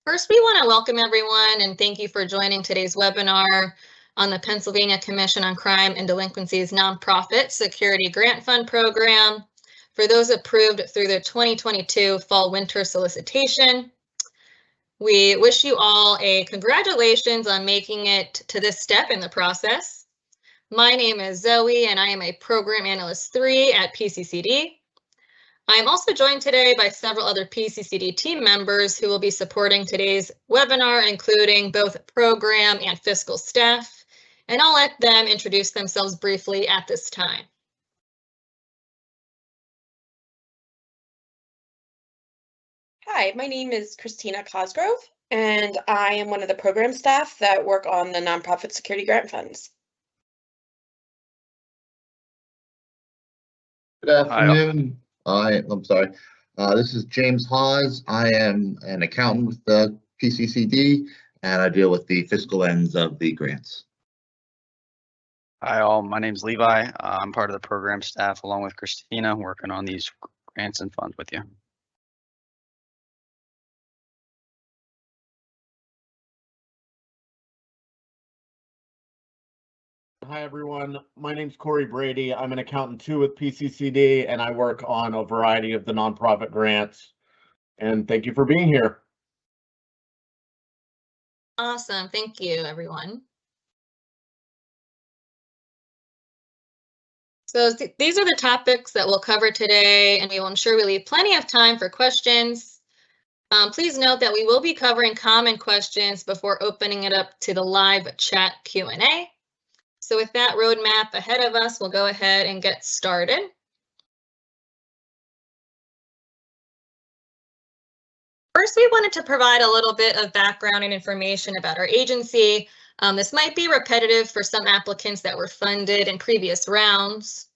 First, we want to welcome everyone and thank you for joining today's webinar on the Pennsylvania Commission on Crime and Delinquency's nonprofit security grant fund program for those approved through the 2022 fall-winter solicitation. We wish you all a congratulations on making it to this step in the process. My name is Zoe and I am a Program Analyst 3 at PCCD. I am also joined today by several other PCCD team members who will be supporting today's webinar, including both program and fiscal staff, and I'll let them introduce themselves briefly at this time. Hi, my name is Christina Cosgrove, and I am one of the program staff that work on the nonprofit security grant funds. Good afternoon. I'm sorry. This is James Hawes. I am an accountant with the PCCD, and I deal with the fiscal ends of the grants. Hi all, my name's Levi. I'm part of the program staff along with Christina, working on these grants and funds with you. Hi everyone, my name's Corey Brady. I'm an accountant too with PCCD and I work on a variety of the nonprofit grants. And thank you for being here. Awesome, thank you everyone. So these are the topics that we'll cover today, and we will ensure we leave plenty of time for questions. Please note that we will be covering common questions before opening it up to the live chat Q&A. So with that roadmap ahead of us, we'll go ahead and get started. First, we wanted to provide a little bit of background and information about our agency. This might be repetitive for some applicants that were funded in previous rounds.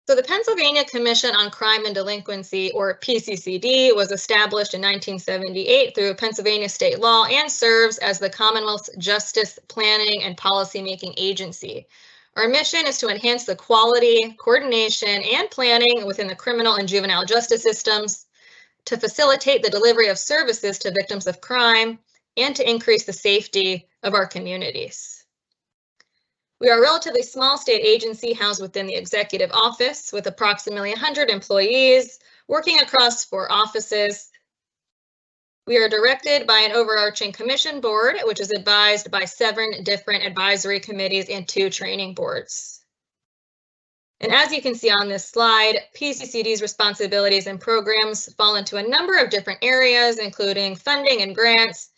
So the Pennsylvania Commission on Crime and Delinquency, or PCCD, was established in 1978 through Pennsylvania state law and serves as the Commonwealth's justice planning and policymaking agency. Our mission is to enhance the quality, coordination, and planning within the criminal and juvenile justice systems, to facilitate the delivery of services to victims of crime, and to increase the safety of our communities. We are a relatively small state agency housed within the executive office with approximately 100 employees working across 4 offices. We are directed by an overarching commission board, which is advised by 7 different advisory committees and 2 training boards. And as you can see on this slide, PCCD's responsibilities and programs fall into a number of different areas, including funding and grants,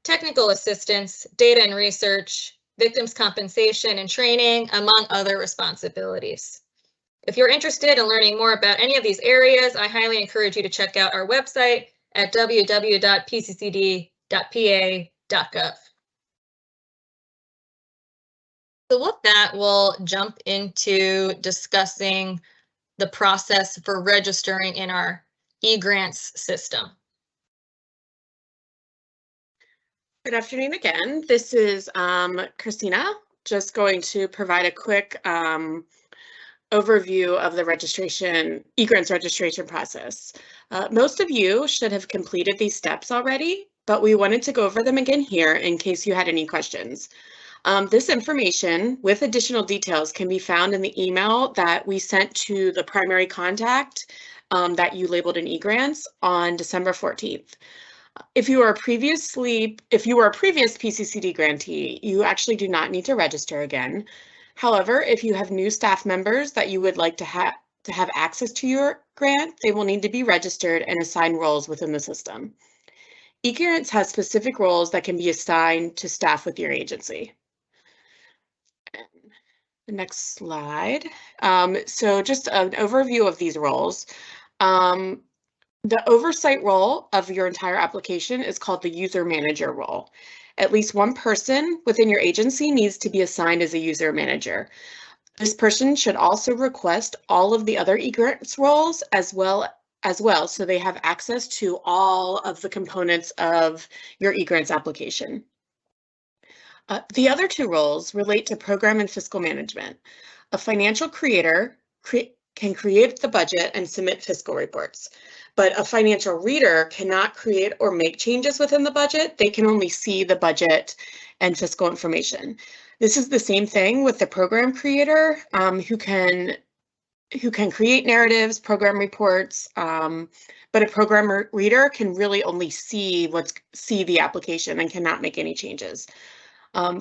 technical assistance, data and research, victims' compensation and training, among other responsibilities. If you're interested in learning more about any of these areas, I highly encourage you to check out our website at www.pccd.pa.gov. So with that, we'll jump into discussing the process for registering in our Egrants system. Good afternoon again. This is Christina, just going to provide a quick overview of the Egrants registration process. Most of you should have completed these steps already, but we wanted to go over them again here in case you had any questions. This information with additional details can be found in the email that we sent to the primary contact that you labeled in Egrants on December 14th. If you were a previous PCCD grantee, you actually do not need to register again. However, if you have new staff members that you would like to have access to your grant, they will need to be registered and assign roles within the system. Egrants has specific roles that can be assigned to staff with your agency. The next slide. So just an overview of these roles. The oversight role of your entire application is called the user manager role. At least one person within your agency needs to be assigned as a user manager. This person should also request all of the other Egrants roles as well, so they have access to all of the components of your Egrants application. The other 2 roles relate to program and fiscal management. A financial creator can create the budget and submit fiscal reports, but a financial reader cannot create or make changes within the budget. They can only see the budget and fiscal information. This is the same thing with the program creator, who can create narratives, program reports, but a program reader can really only see the application and cannot make any changes.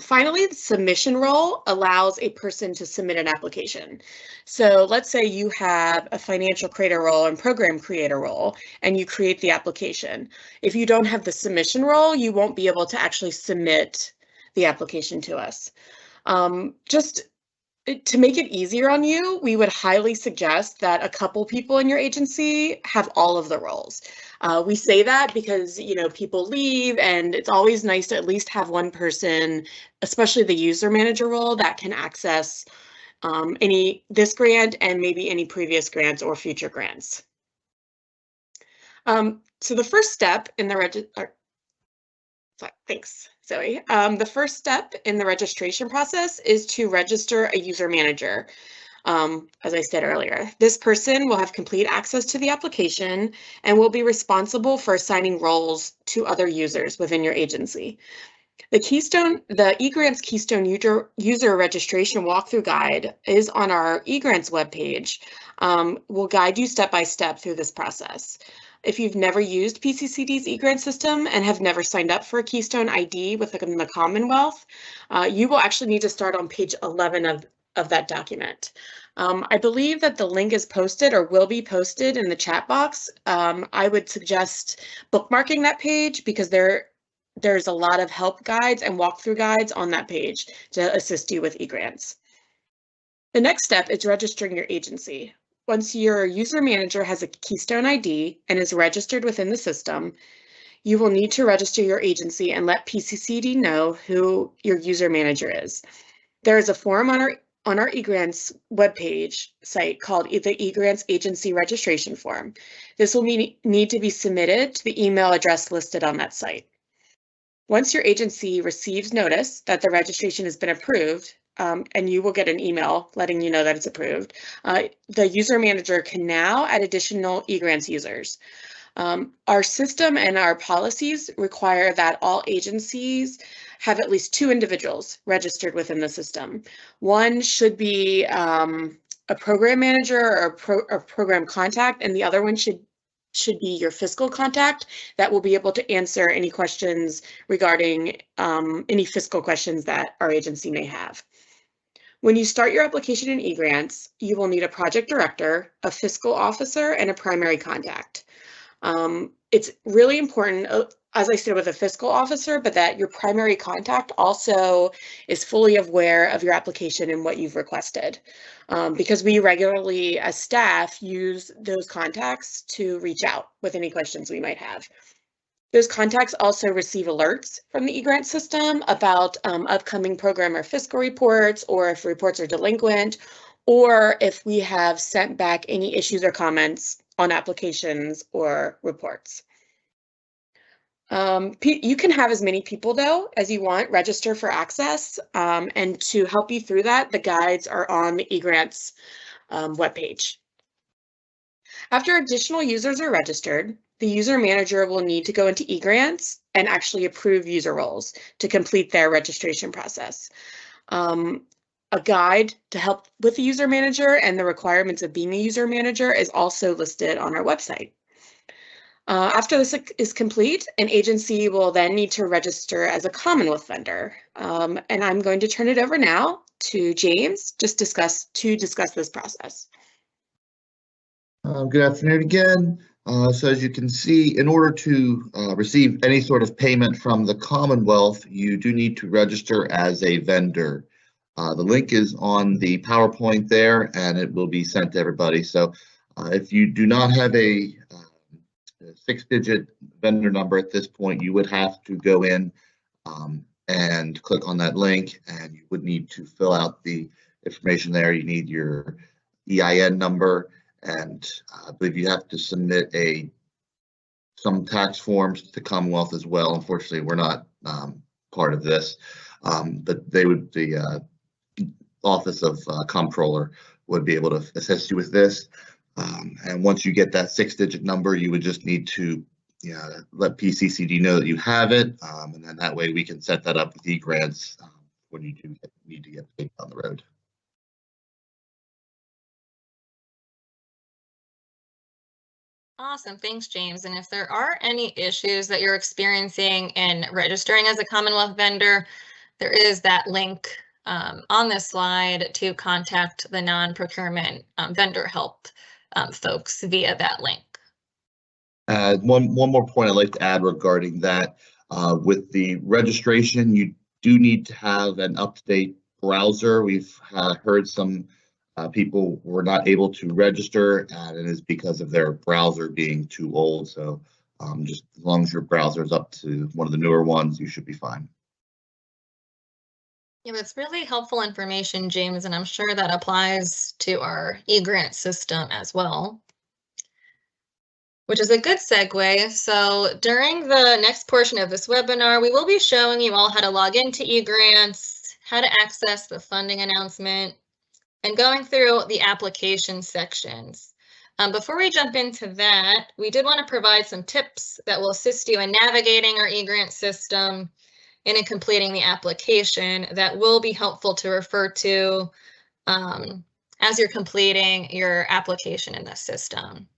Finally, the submission role allows a person to submit an application. So let's say you have a financial creator role and program creator role, and you create the application. If you don't have the submission role, you won't be able to actually submit the application to us. Just to make it easier on you, we would highly suggest that a couple people in your agency have all of the roles. We say that because, you know, people leave, and it's always nice to at least have one person, especially the user manager role, that can access this grant and maybe any previous grants or future grants. So the first step in the Thanks, Zoe. The first step in the registration process is to register a user manager. As I said earlier, this person will have complete access to the application and will be responsible for assigning roles to other users within your agency. The Egrants Keystone User Registration Walkthrough Guide is on our Egrants webpage. We'll guide you step by step through this process. If you've never used PCCD's eGrant system and have never signed up for a Keystone ID within the Commonwealth, you will actually need to start on page 11 of that document. I believe that the link is posted or will be posted in the chat box. I would suggest bookmarking that page because there's a lot of help guides and walkthrough guides on that page to assist you with eGrants. The next step is registering your agency. Once your user manager has a Keystone ID and is registered within the system, you will need to register your agency and let PCCD know who your user manager is. There is a form on our eGrants webpage site called the eGrants Agency Registration Form. This will need to be submitted to the email address listed on that site. Once your agency receives notice that the registration has been approved, and you will get an email letting you know that it's approved, the user manager can now add additional eGrants users. Our system and our policies require that all agencies have at least 2 individuals registered within the system. One should be a program manager or a program contact, and the other one should be your fiscal contact that will be able to answer any questions regarding any fiscal questions that our agency may have. When you start your application in eGrants, you will need a project director, a fiscal officer, and a primary contact. It's really important, as I said, with a fiscal officer, but that your primary contact also is fully aware of your application and what you've requested. Because we regularly, as staff, use those contacts to reach out with any questions we might have. Those contacts also receive alerts from the eGrant system about upcoming program or fiscal reports, or if reports are delinquent, or if we have sent back any issues or comments on applications or reports. You can have as many people, though, as you want register for access, and to help you through that, the guides are on the eGrants webpage. After additional users are registered, the user manager will need to go into eGrants and actually approve user roles to complete their registration process. A guide to help with the user manager and the requirements of being a user manager is also listed on our website. After this is complete, an agency will then need to register as a Commonwealth vendor. And I'm going to turn it over now to James to discuss this process. Good afternoon again. So as you can see, in order to receive any sort of payment from the Commonwealth, you do need to register as a vendor. The link is on the PowerPoint there, and it will be sent to everybody. So if you do not have a 6-digit vendor number at this point, you would have to go in and click on that link, and you would need to fill out the information there. You need your EIN number, and I believe you have to submit some tax forms to Commonwealth as well. Unfortunately, we're not part of this, but the Office of Comptroller would be able to assist you with this. And once you get that 6-digit number, you would just need to let PCCD know that you have it, and then that way we can set that up with eGrants when you do need to get paid on the road. Awesome, thanks, James. And if there are any issues that you're experiencing in registering as a Commonwealth vendor, there is that link on this slide to contact the non-procurement vendor help folks via that link. One more point I'd like to add regarding that. With the registration, you do need to have an up-to-date browser. We've heard some people were not able to register, and it is because of their browser being too old. So just as long as your browser is up to one of the newer ones, you should be fine. Yeah, that's really helpful information, James, and I'm sure that applies to our eGrant system as well, which is a good segue. So during the next portion of this webinar, we will be showing you all how to log into eGrants, how to access the funding announcement, and going through the application sections. Before we jump into that, we did want to provide some tips that will assist you in navigating our eGrant system and in completing the application that will be helpful to refer to as you're completing your application in this system.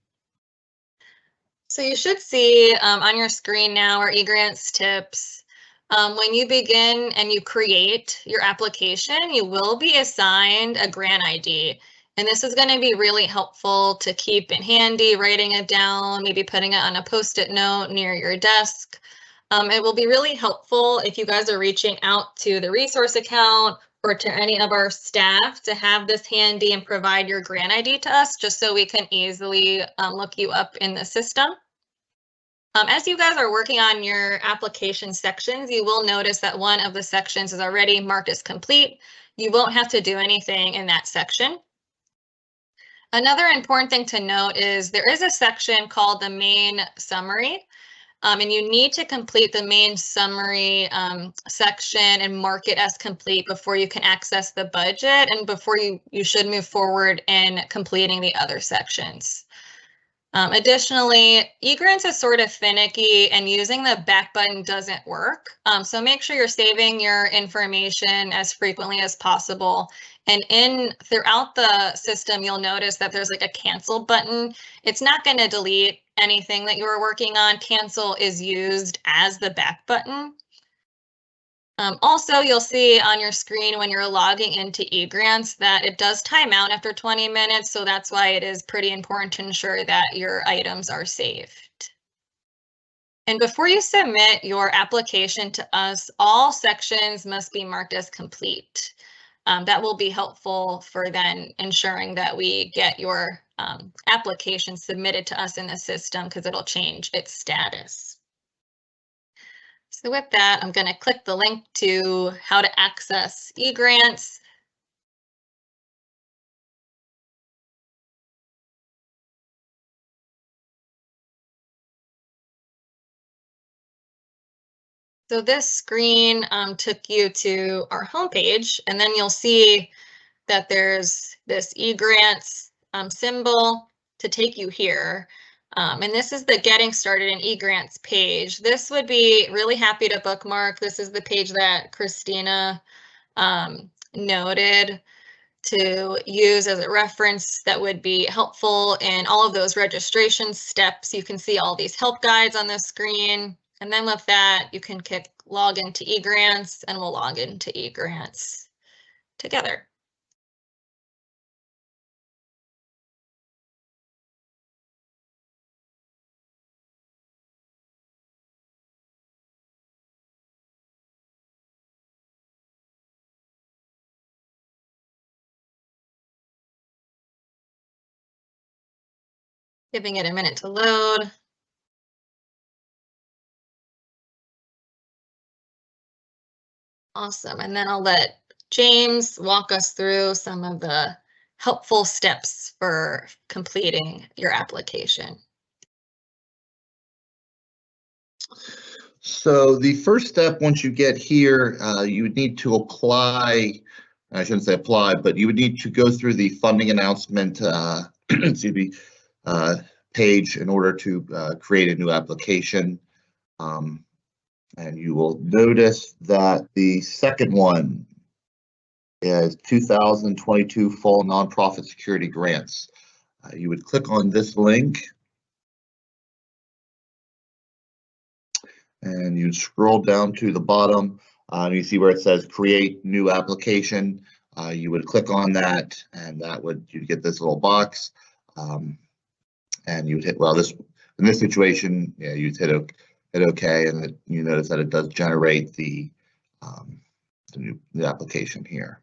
So you should see on your screen now our eGrants tips. When you begin and you create your application, you will be assigned a grant ID. And this is going to be really helpful to keep it handy, writing it down, maybe putting it on a Post-it note near your desk. It will be really helpful if you guys are reaching out to the resource account or to any of our staff to have this handy and provide your grant ID to us, just so we can easily look you up in the system. As you guys are working on your application sections, you will notice that one of the sections is already marked as complete. You won't have to do anything in that section. Another important thing to note is there is a section called the main summary. And you need to complete the main summary section and mark it as complete before you can access the budget and before you should move forward in completing the other sections. Additionally, eGrants is sort of finicky and using the back button doesn't work. So make sure you're saving your information as frequently as possible. And throughout the system, you'll notice that there's like a cancel button. It's not going to delete anything that you were working on. Cancel is used as the back button. Also, you'll see on your screen when you're logging into eGrants that it does time out after 20 minutes. So that's why it is pretty important to ensure that your items are saved. And before you submit your application to us, all sections must be marked as complete. That will be helpful for then ensuring that we get your application submitted to us in the system because it'll change its status. So with that, I'm going to click the link to how to access eGrants. So this screen took you to our homepage, and then you'll see that there's this eGrants symbol to take you here. And this is the Getting Started in eGrants page. This would be really happy to bookmark. This is the page that Christina noted to use as a reference that would be helpful in all of those registration steps. You can see all these help guides on the screen. And then with that, you can click log into eGrants and we'll log into eGrants together. Giving it a minute to load. Awesome. And then I'll let James walk us through some of the helpful steps for completing your application. So the first step, once you get here, you need to apply I shouldn't say apply, but you would need to go through the funding announcement excuse me, page in order to create a new application. And you will notice that the second one is 2022 Fall Nonprofit Security Grants. You would click on this link and you scroll down to the bottom. You see where it says create new application. You would click on that, and that would, you'd get this little box, and you would hit, well, this, in this situation, yeah, you'd hit OK, and you notice that it does generate the new application here.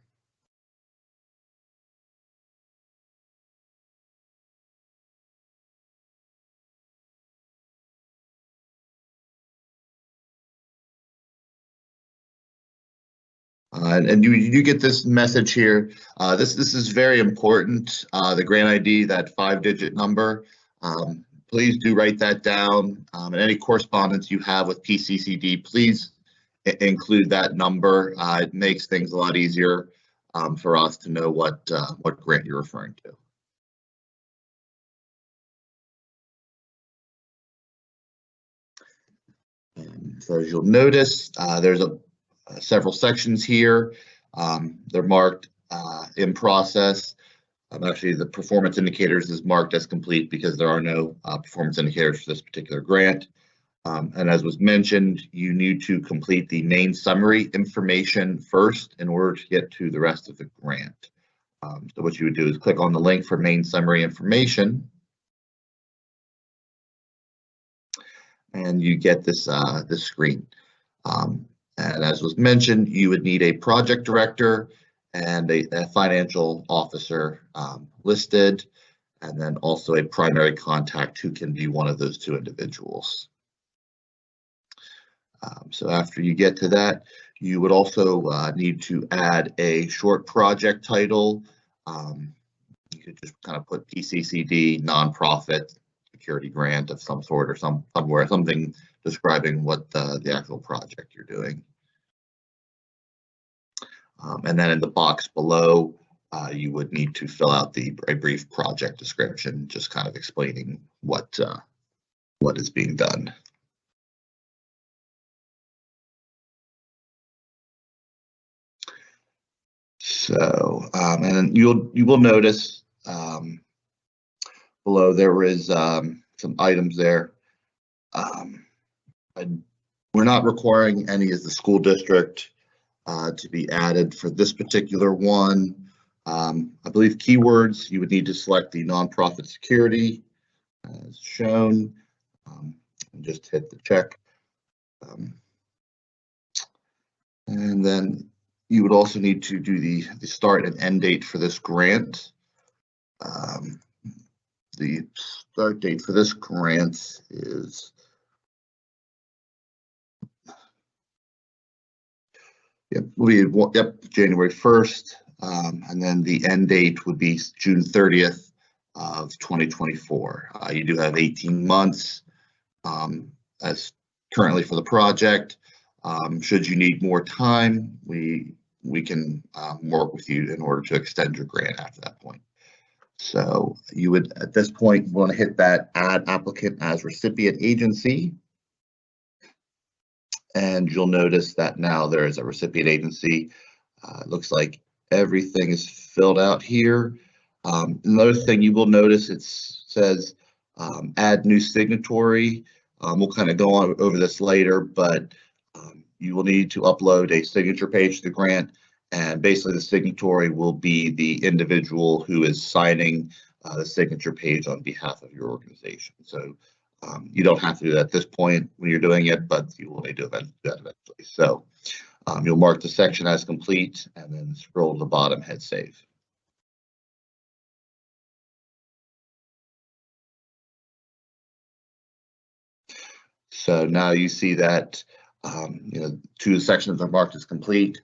And you get this message here. This is very important. The grant ID, that 5-digit number. Please do write that down. And any correspondence you have with PCCD, please include that number. It makes things a lot easier for us to know what grant you're referring to. So as you'll notice, there's several sections here. They're marked in process. Actually, the performance indicators is marked as complete because there are no performance indicators for this particular grant. And as was mentioned, you need to complete the main summary information first in order to get to the rest of the grant. So what you would do is click on the link for main summary information. And you get this, this screen. And as was mentioned, you would need a project director and a financial officer listed, and then also a primary contact who can be one of those two individuals. So after you get to that, you would also need to add a short project title. You could just kind of put PCCD nonprofit security grant of some sort, or somewhere, something describing what the actual project you're doing. And then in the box below, you would need to fill out a brief project description, just kind of explaining what is being done. So, and then you will notice below there is some items there. We're not requiring any as the school district to be added for this particular one. I believe keywords, you would need to select the nonprofit security as shown, and just hit the check. And then you would also need to do the start and end date for this grant. The start date for this grant is January 1st, and then the end date would be June 30th of 2024. You do have 18 months as currently for the project. Should you need more time, we can work with you in order to extend your grant after that point. So you would, at this point, want to hit that add applicant as recipient agency. And you'll notice that now there is a recipient agency. It looks like everything is filled out here. Another thing you will notice, it says add new signatory. We'll kind of go on over this later, but you will need to upload a signature page to the grant, and basically the signatory will be the individual who is signing the signature page on behalf of your organization. So you don't have to do that at this point when you're doing it, but you will need to do that eventually. So you'll mark the section as complete and then scroll to the bottom, hit save. So now you see that two sections are marked as complete.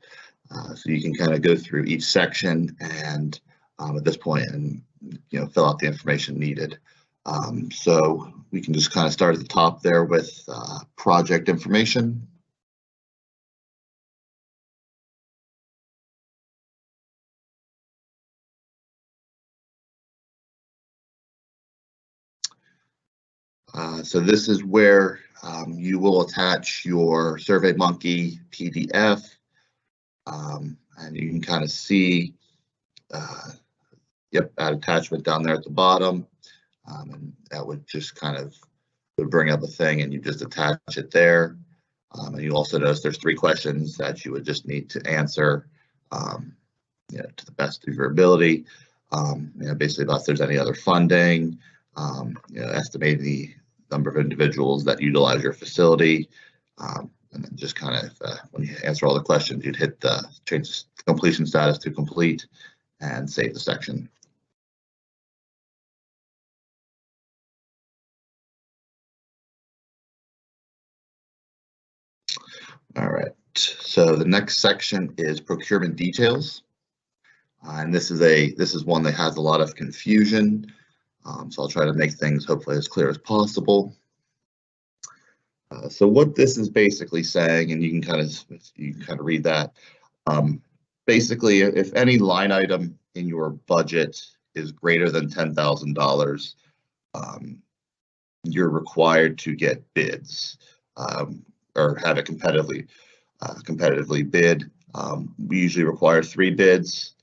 So you can kind of go through each section and at this point and fill out the information needed. So we can just kind of start at the top there with project information. So this is where you will attach your SurveyMonkey PDF, and you can kind of see, that attachment down there at the bottom, and that would just kind of would bring up a thing, and you just attach it there. And you also notice there's 3 questions that you would just need to answer, to the best of your ability. Basically about if there's any other funding, estimating the number of individuals that utilize your facility, and then just kind of when you answer all the questions, you'd hit the change the completion status to complete and save the section. All right, so the next section is procurement details. And this is one that has a lot of confusion. So I'll try to make things hopefully as clear as possible. So what this is basically saying, and you can kind of read that. Basically, if any line item in your budget is greater than $10,000, you're required to get bids, or have it competitively bid. We usually require 3 bids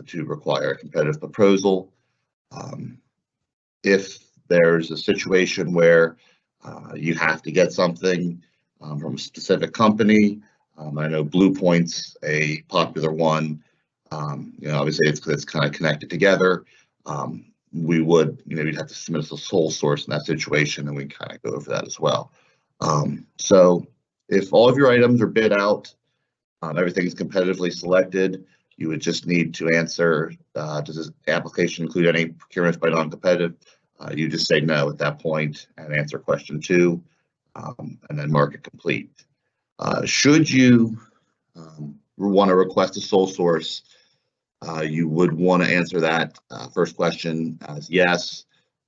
to require a competitive proposal. If there's a situation where you have to get something from a specific company, I know Blue Point's a popular one. Obviously it's kind of connected together. We would, we'd have to submit as a sole source in that situation, and we kind of go over that as well. So if all of your items are bid out, everything is competitively selected, you would just need to answer, does this application include any procurements by non-competitive? You just say no at that point and answer question 2, and then mark it complete. Should you want to request a sole source, you would want to answer that first question as yes,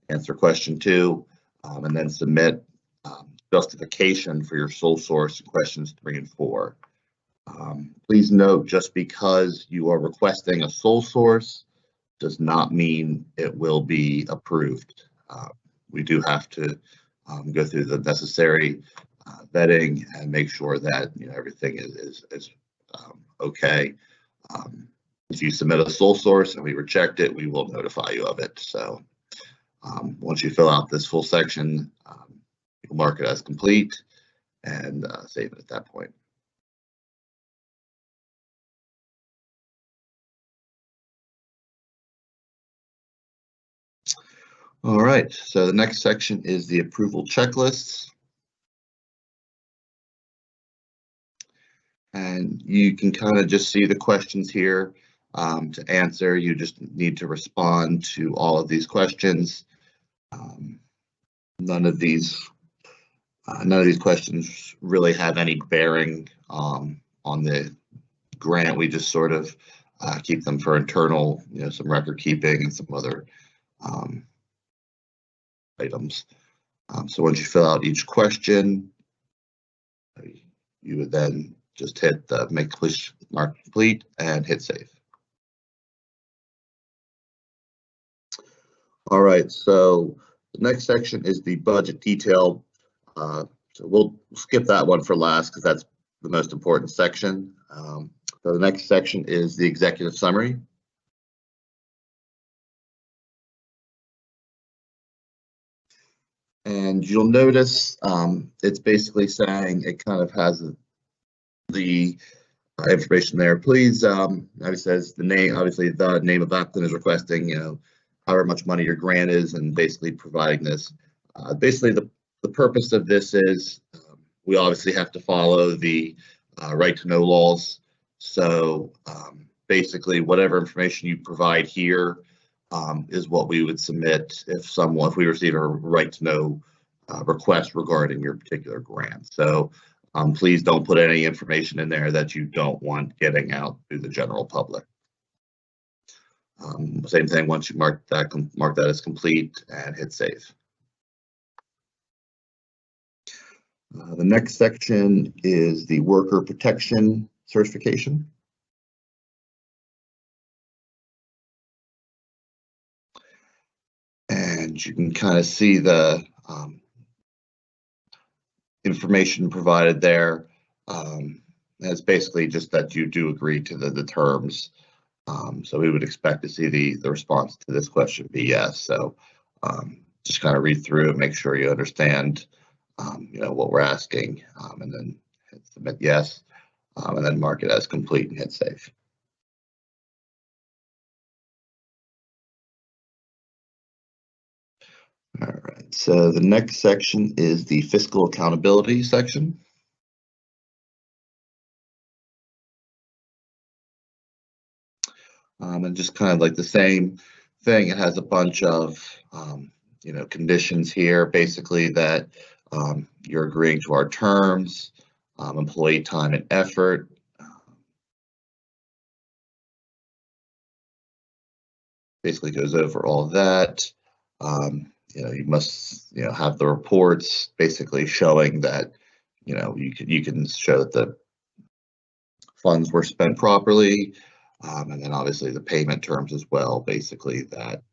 answer question 2, and then submit justification for your sole source in questions 3 and 4. Please note, just because you are requesting a sole source does not mean it will be approved. We do have to go through the necessary vetting and make sure that everything is okay. If you submit a sole source and we reject it, we will notify you of it. So once you fill out this full section, you'll mark it as complete and save it at that point. All right, so the next section is the approval checklists. And you can kind of just see the questions here. To answer, you just need to respond to all of these questions. None of these questions really have any bearing on the grant. We just sort of keep them for internal, some record keeping and some other items. So once you fill out each question, you would then just hit the mark complete and hit save. All right, so the next section is the budget detail. So we'll skip that one for last because that's the most important section. So the next section is the executive summary. And you'll notice it's basically saying it kind of has the information there. Please, it says the name, obviously the name of applicant is requesting, however much money your grant is, and basically providing this. Basically, the purpose of this is we obviously have to follow the right to know laws. So basically, whatever information you provide here is what we would submit if we receive a right to know request regarding your particular grant. So please don't put any information in there that you don't want getting out to the general public. Same thing once you mark that as complete and hit save. The next section is the worker protection certification. And you can kind of see the information provided there. It's basically just that you do agree to the terms. So we would expect to see the response to this question be yes. So just kind of read through and make sure you understand, what we're asking, and then hit submit yes, and then mark it as complete and hit save. All right, so the next section is the fiscal accountability section. And just kind of like the same thing, it has a bunch of, conditions here, basically that you're agreeing to our terms, employee time and effort. Basically goes over all of that. You must, have the reports basically showing that, you can show that the funds were spent properly. And then obviously the payment terms as well, basically that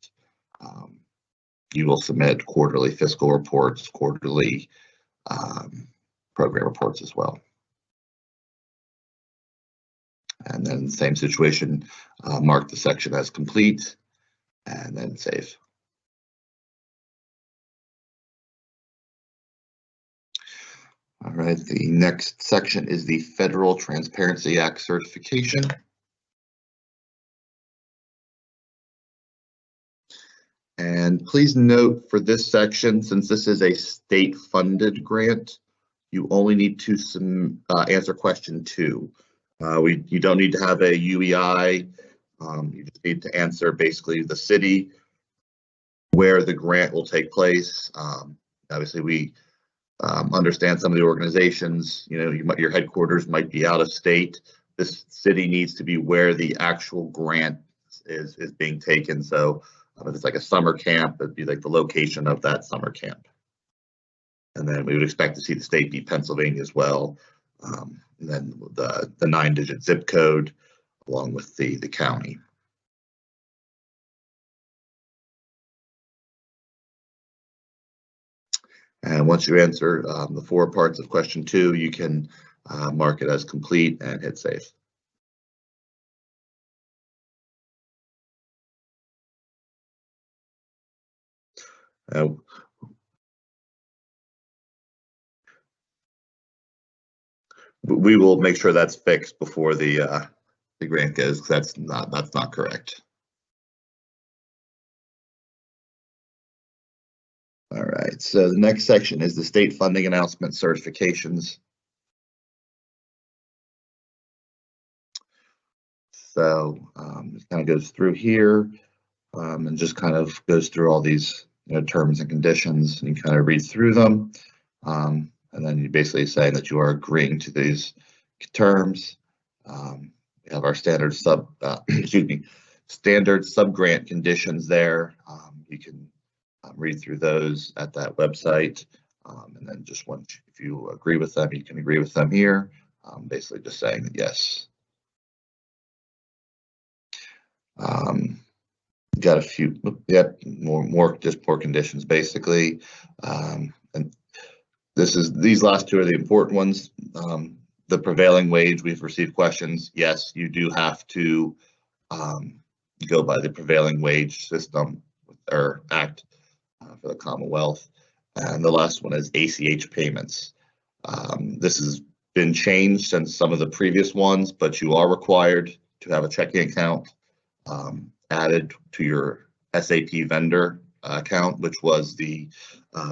you will submit quarterly fiscal reports, quarterly program reports as well. And then same situation, mark the section as complete and then save. All right, the next section is the Federal Transparency Act certification. And please note for this section, since this is a state-funded grant, you only need to answer question 2. You don't need to have a UEI. You just need to answer basically the city where the grant will take place. Obviously, we understand some of the organizations, your headquarters might be out of state. This city needs to be where the actual grant is being taken. So if it's like a summer camp, it'd be like the location of that summer camp. And then we would expect to see the state be Pennsylvania as well. And then the 9-digit zip code along with the county. And once you answer the 4 parts of question 2, you can mark it as complete and hit save. We will make sure that's fixed before the grant goes. That's not correct. All right, so the next section is the state funding announcement certifications. So it kind of goes through here and just kind of goes through all these terms and conditions, and you kind of read through them. And then you're basically saying that you are agreeing to these terms. We have our standard standard sub-grant conditions there. You can read through those at that website, and then just if you agree with them, you can agree with them here. Basically just saying that yes. Got a few, more conditions basically, and these last 2 are the important ones. The prevailing wage, we've received questions. Yes, you do have to go by the prevailing wage system or act for the Commonwealth. And the last one is ACH payments. This has been changed since some of the previous ones, but you are required to have a checking account added to your SAP vendor account, which was the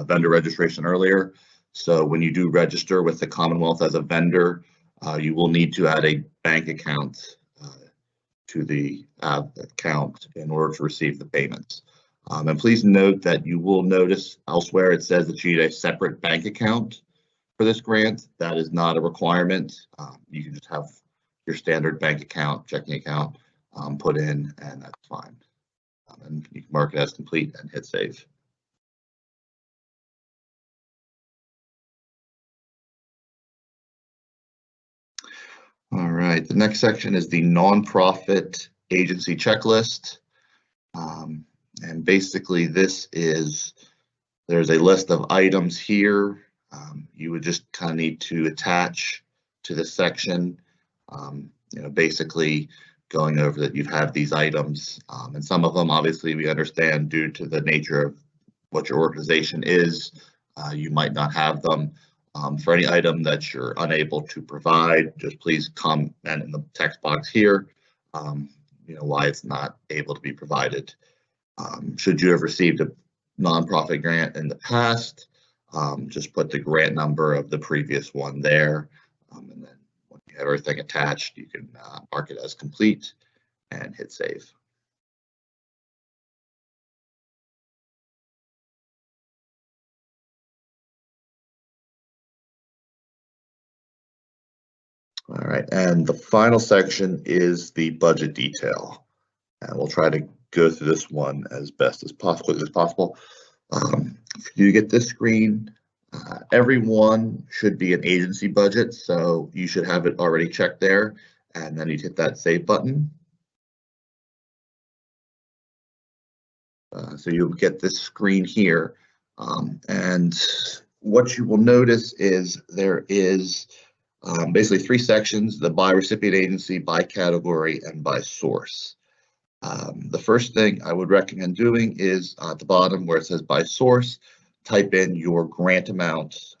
vendor registration earlier. So when you do register with the Commonwealth as a vendor, you will need to add a bank account to the account in order to receive the payments. And please note that you will notice elsewhere it says that you need a separate bank account for this grant. That is not a requirement. You can just have your standard bank account, checking account put in, and that's fine. And you can mark it as complete and hit save. All right, the next section is the nonprofit agency checklist. And basically there's a list of items here You would just kind of need to attach to this section, basically going over that you have these items, and some of them obviously we understand due to the nature of what your organization is, you might not have them. For any item that you're unable to provide, just please comment in the text box here, why it's not able to be provided. Should you have received a nonprofit grant in the past, just put the grant number of the previous one there, and then when you have everything attached, you can mark it as complete and hit save. All right, and the final section is the budget detail, and we'll try to go through this one as best as possible. If you get this screen, everyone should be an agency budget, so you should have it already checked there, and then you hit that save button. So you'll get this screen here, and what you will notice is there is basically three sections: the by recipient agency, by category, and by source. The first thing I would recommend doing is at the bottom where it says by source, type in your grant amount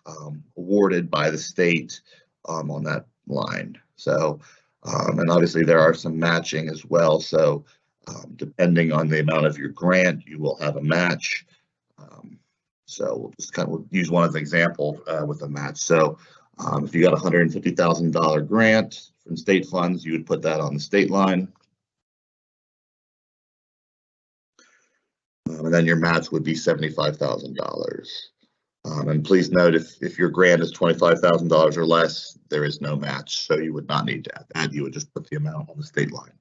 awarded by the state on that line. So, and obviously there are some matching as well. So depending on the amount of your grant, you will have a match. So we'll just kind of use one as an example with a match. So if you got a $150,000 grant from state funds, you would put that on the state line. And then your match would be $75,000. And please note, if your grant is $25,000 or less, there is no match. So you would not need to add that. You would just put the amount on the state line.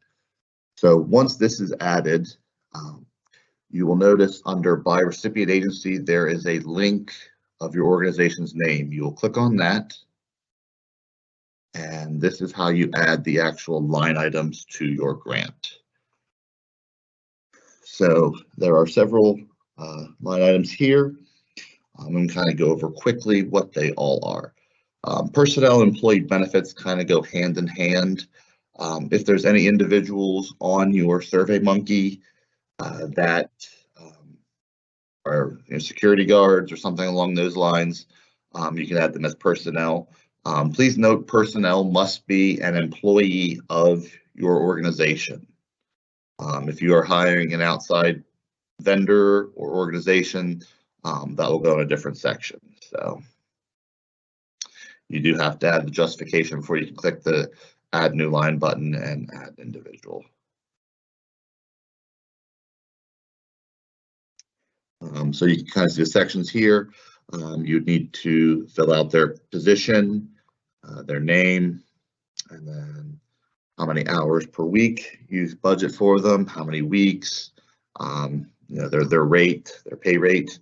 So once this is added, you will notice under by recipient agency, there is a link of your organization's name. You will click on that. And this is how you add the actual line items to your grant. So there are several line items here. I'm going to kind of go over quickly what they all are. Personnel employee benefits kind of go hand in hand. If there's any individuals on your SurveyMonkey that are security guards or something along those lines, you can add them as personnel. Please note personnel must be an employee of your organization. If you are hiring an outside vendor or organization, that will go in a different section. So you do have to add the justification before you can click the add new line button and add individual. So you can kind of see the sections here. You'd need to fill out their position, their name, and then how many hours per week you budget for them, how many weeks, their rate, their pay rate,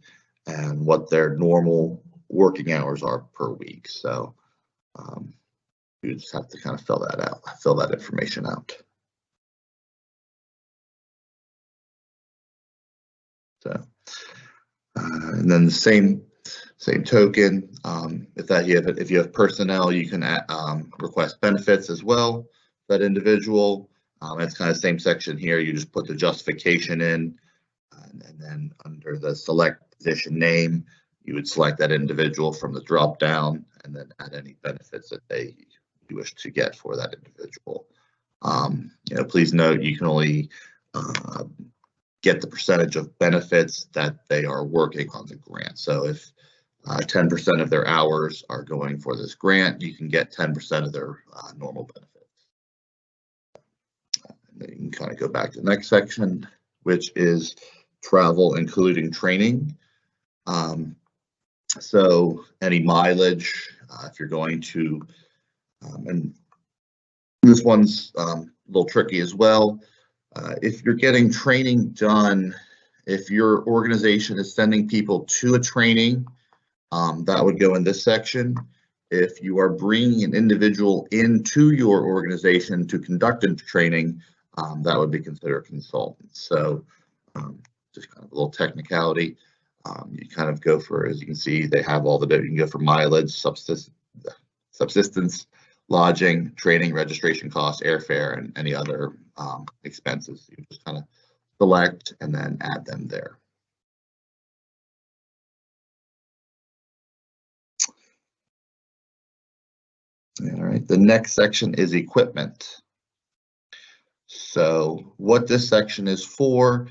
and what their normal working hours are per week. So you just have to kind of fill that information out. So, and then the same token, if you have personnel, you can request benefits as well. That individual, it's kind of the same section here. You just put the justification in, and then under the select position name, you would select that individual from the drop down, and then add any benefits that you wish to get for that individual. Please note you can only get the percentage of benefits that they are working on the grant. So if 10% of their hours are going for this grant, you can get 10% of their normal benefits. And then you can kind of go back to the next section, which is travel, including training. So any mileage, if you're going to, and this one's a little tricky as well. If you're getting training done, if your organization is sending people to a training, that would go in this section. If you are bringing an individual into your organization to conduct a training, that would be considered a consultant. So just kind of a little technicality. You kind of go for, as you can see, they have all the, you can go for mileage, subsistence, lodging, training, registration costs, airfare, and any other expenses. You just kind of select and then add them there. All right, the next section is equipment. So what this section is for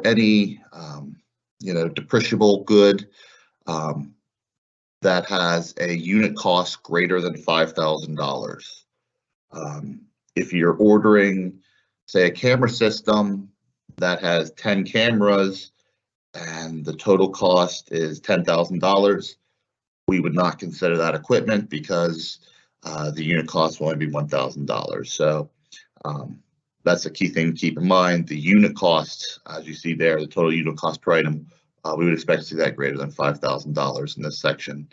any depreciable good that has a unit cost greater than $5,000. If you're ordering, say, a camera system that has 10 cameras and the total cost is $10,000, we would not consider that equipment because the unit cost will only be $1,000. So that's a key thing to keep in mind. The unit cost, as you see there, the total unit cost per item, we would expect to see that greater than $5,000 in this section.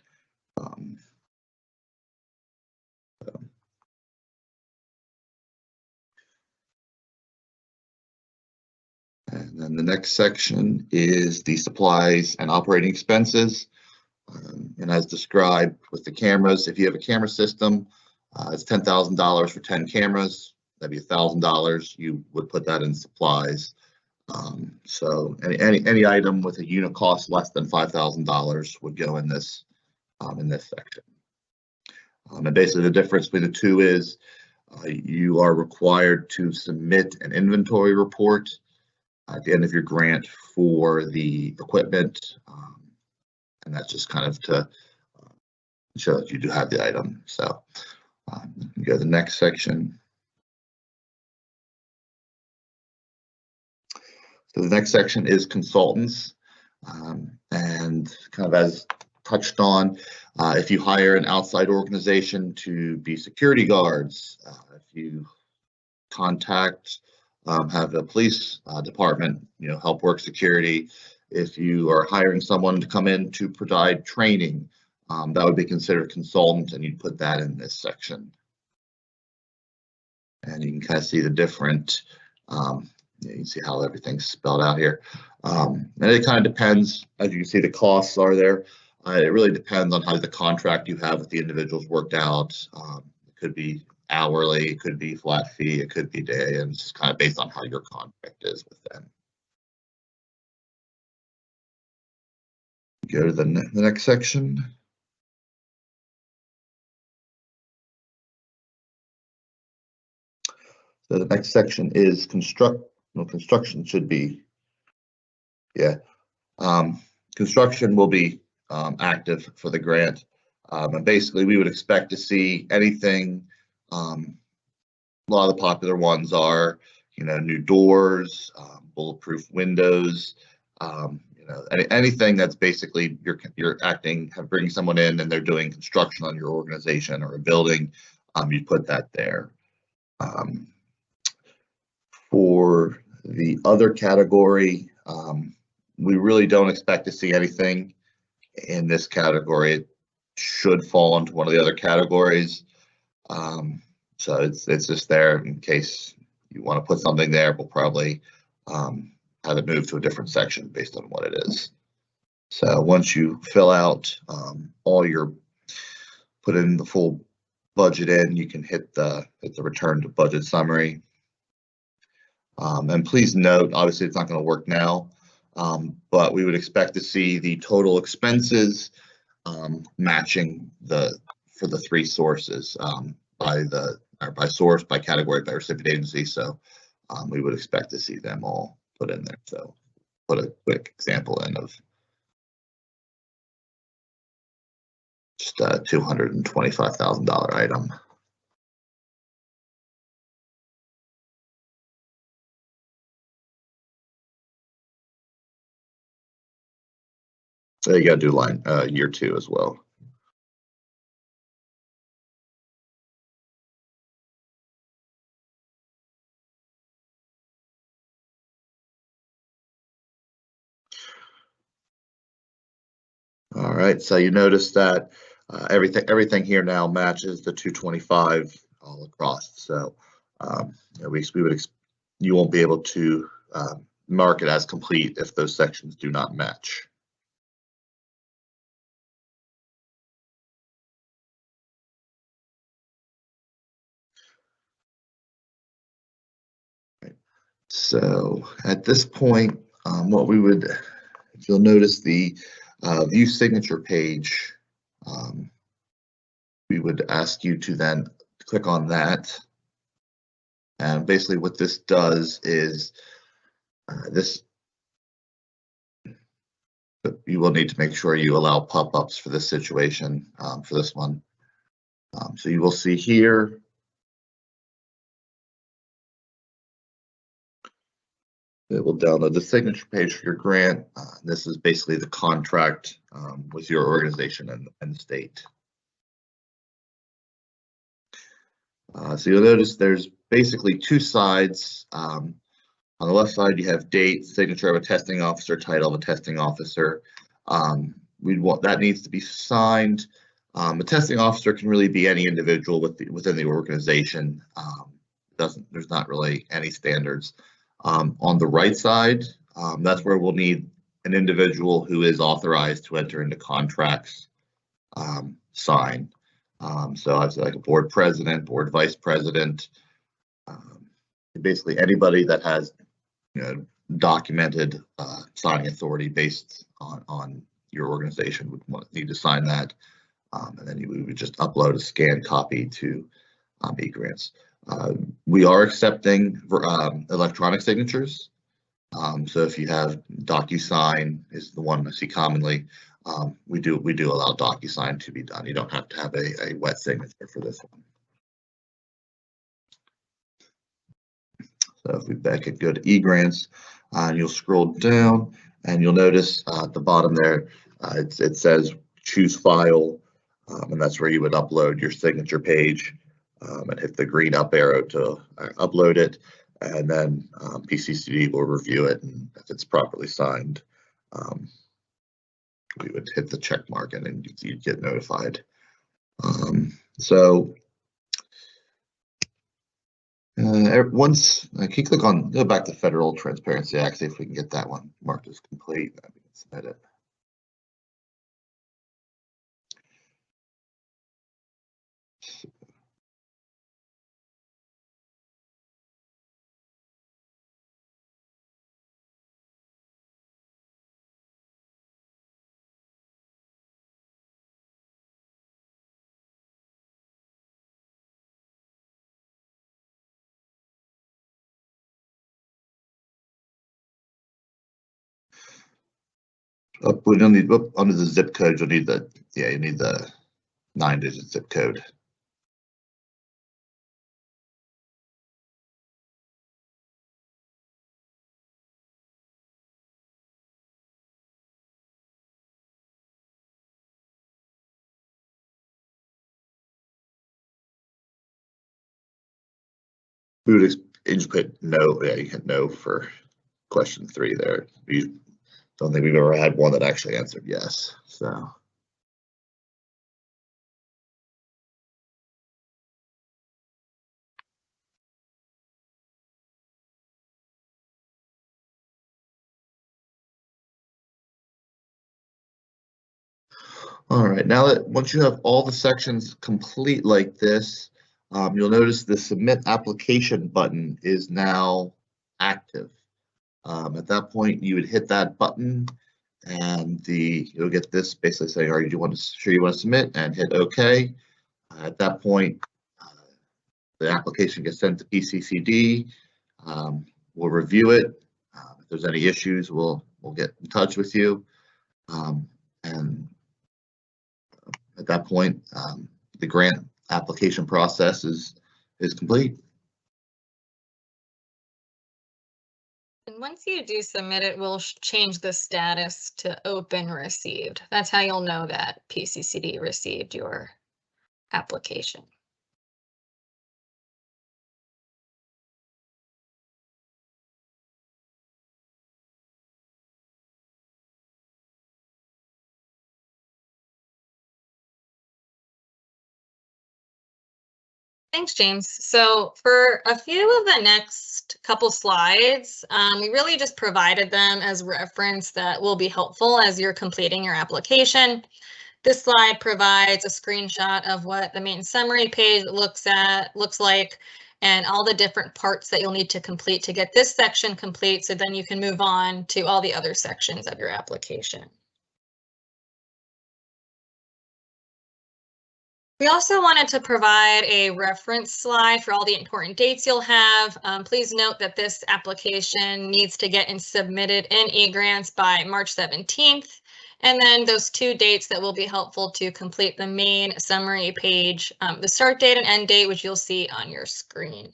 And then the next section is the supplies and operating expenses. And as described with the cameras, if you have a camera system, it's $10,000 for 10 cameras. That'd be $1,000. You would put that in supplies. So any item with a unit cost less than $5,000 would go in this section. And basically the difference between the two is you are required to submit an inventory report at the end of your grant for the equipment. And that's just kind of to show that you do have the item. So go to the next section. So the next section is consultants, and kind of as touched on, if you hire an outside organization to be security guards, if you contact, have a police department, help work security, if you are hiring someone to come in to provide training, that would be considered consultant, and you'd put that in this section. And you can kind of see the different, you can see how everything's spelled out here. And it kind of depends, as you can see, the costs are there. It really depends on how the contract you have with the individuals worked out. It could be hourly, it could be flat fee, it could be day, and it's just kind of based on how your contract is with them. Go to the next section. So the next section is construction should be, construction will be active for the grant. And basically we would expect to see anything, a lot of the popular ones are, new doors, bulletproof windows, anything that's basically you're bringing someone in and they're doing construction on your organization or a building, you put that there. For the other category, we really don't expect to see anything in this category. It should fall into one of the other categories. So it's just there in case you want to put something there. We'll probably have it moved to a different section based on what it is. So once you fill out put in the full budget in, you can hit the return to budget summary. And please note, obviously it's not going to work now, but we would expect to see the total expenses matching for the three sources by source, by category, by recipient agency. So we would expect to see them all put in there. So put a quick example in of just a $225,000 item. So you got to do line year 2 as well. All right, so you notice that everything here now matches the 225 all across. So you won't be able to mark it as complete if those sections do not match. So at this point, what we would, if you'll notice the view signature page, we would ask you to then click on that. And basically what this does is you will need to make sure you allow pop-ups for this situation, for this one. So you will see here, it will download the signature page for your grant. This is basically the contract with your organization and the state. So you'll notice there's basically two sides. On the left side, you have date, signature of a testing officer, title of a testing officer. That needs to be signed. A testing officer can really be any individual within the organization. There's not really any standards. On the right side, that's where we'll need an individual who is authorized to enter into contracts, sign. So I'd say like a board president, board vice president, basically anybody that has, documented signing authority based on your organization would need to sign that, and then we would just upload a scanned copy to Egrants. We are accepting electronic signatures. So if you have DocuSign is the one I see commonly. We do allow DocuSign to be done. You don't have to have a wet signature for this one. So if we back it, go to Egrants, and you'll scroll down, and you'll notice at the bottom there, it says choose file, and that's where you would upload your signature page, and hit the green up arrow to upload it, and then PCCD will review it, and if it's properly signed, we would hit the check mark and then you'd get notified. Once can you go back to Federal Transparency Act, see if we can get that one marked as complete, then we can submit it. We don't need under the zip code. You'll need you need the 9-digit zip code. We would put no. Yeah, you hit no for question 3 there. We don't think we've ever had one that actually answered yes. So. All right, now that once you have all the sections complete like this, you'll notice the submit application button is now active. At that point, you would hit that button, and you'll get this basically saying, "Are you want to submit?" and hit OK. At that point, the application gets sent to PCCD. We'll review it. If there's any issues, we'll get in touch with you, and at that point, the grant application process is complete. And once you do submit it, we'll change the status to open received. That's how you'll know that PCCD received your application. Thanks, James. So for a few of the next couple slides, we really just provided them as reference that will be helpful as you're completing your application. This slide provides a screenshot of what the main summary page looks like. and all the different parts that you'll need to complete to get this section complete, so then you can move on to all the other sections of your application. We also wanted to provide a reference slide for all the important dates you'll have. Please note that this application needs to get submitted in Egrants by March 17th. And then those 2 dates that will be helpful to complete the main summary page, the start date and end date, which you'll see on your screen.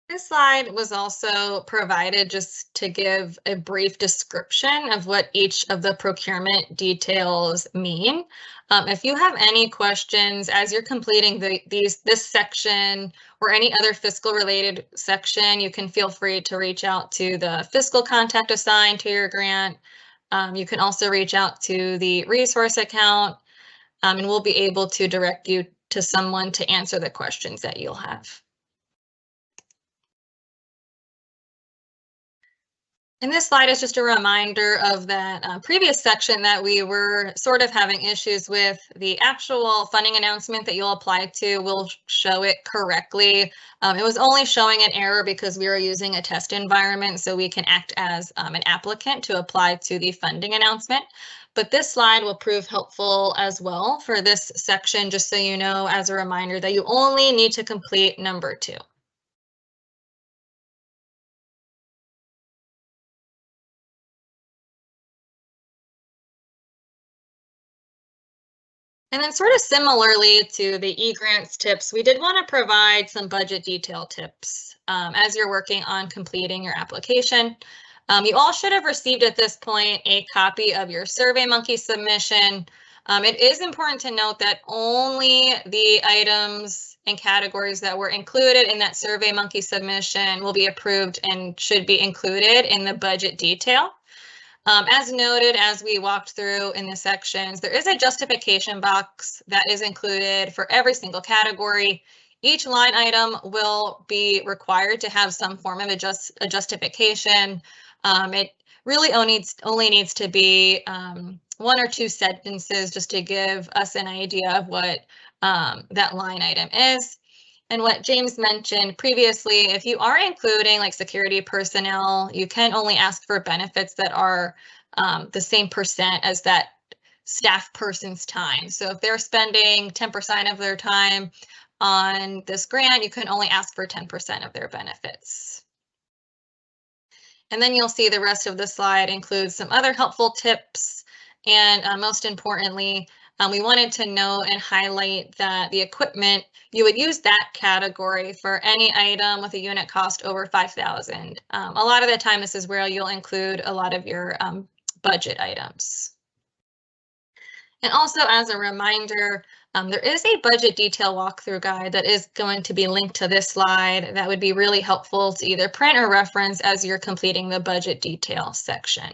This slide was also provided just to give a brief description of what each of the procurement details mean. If you have any questions as you're completing this section or any other fiscal related section, you can feel free to reach out to the fiscal contact assigned to your grant. You can also reach out to the resource account, and we'll be able to direct you to someone to answer the questions that you'll have. And this slide is just a reminder of that previous section that we were sort of having issues with. The actual funding announcement that you'll apply to will show it correctly. It was only showing an error because we were using a test environment, so we can act as an applicant to apply to the funding announcement. But this slide will prove helpful as well for this section, just so you know, as a reminder that you only need to complete number 2. And then sort of similarly to the eGrants tips, we did want to provide some budget detail tips as you're working on completing your application. You all should have received at this point a copy of your SurveyMonkey submission. It is important to note that only the items and categories that were included in that SurveyMonkey submission will be approved and should be included in the budget detail. As noted, as we walked through in the sections, there is a justification box that is included for every single category. Each line item will be required to have some form of a justification. It really only needs to be 1 or 2 sentences just to give us an idea of what that line item is. And what James mentioned previously, if you are including like security personnel, you can only ask for benefits that are the same % as that staff person's time. So if they're spending 10% of their time on this grant, you can only ask for 10% of their benefits. And then you'll see the rest of the slide includes some other helpful tips. And most importantly, we wanted to note and highlight that the equipment, you would use that category for any item with a unit cost over $5,000. A lot of the time, this is where you'll include a lot of your budget items. And also as a reminder, there is a budget detail walkthrough guide that is going to be linked to this slide that would be really helpful to either print or reference as you're completing the budget detail section.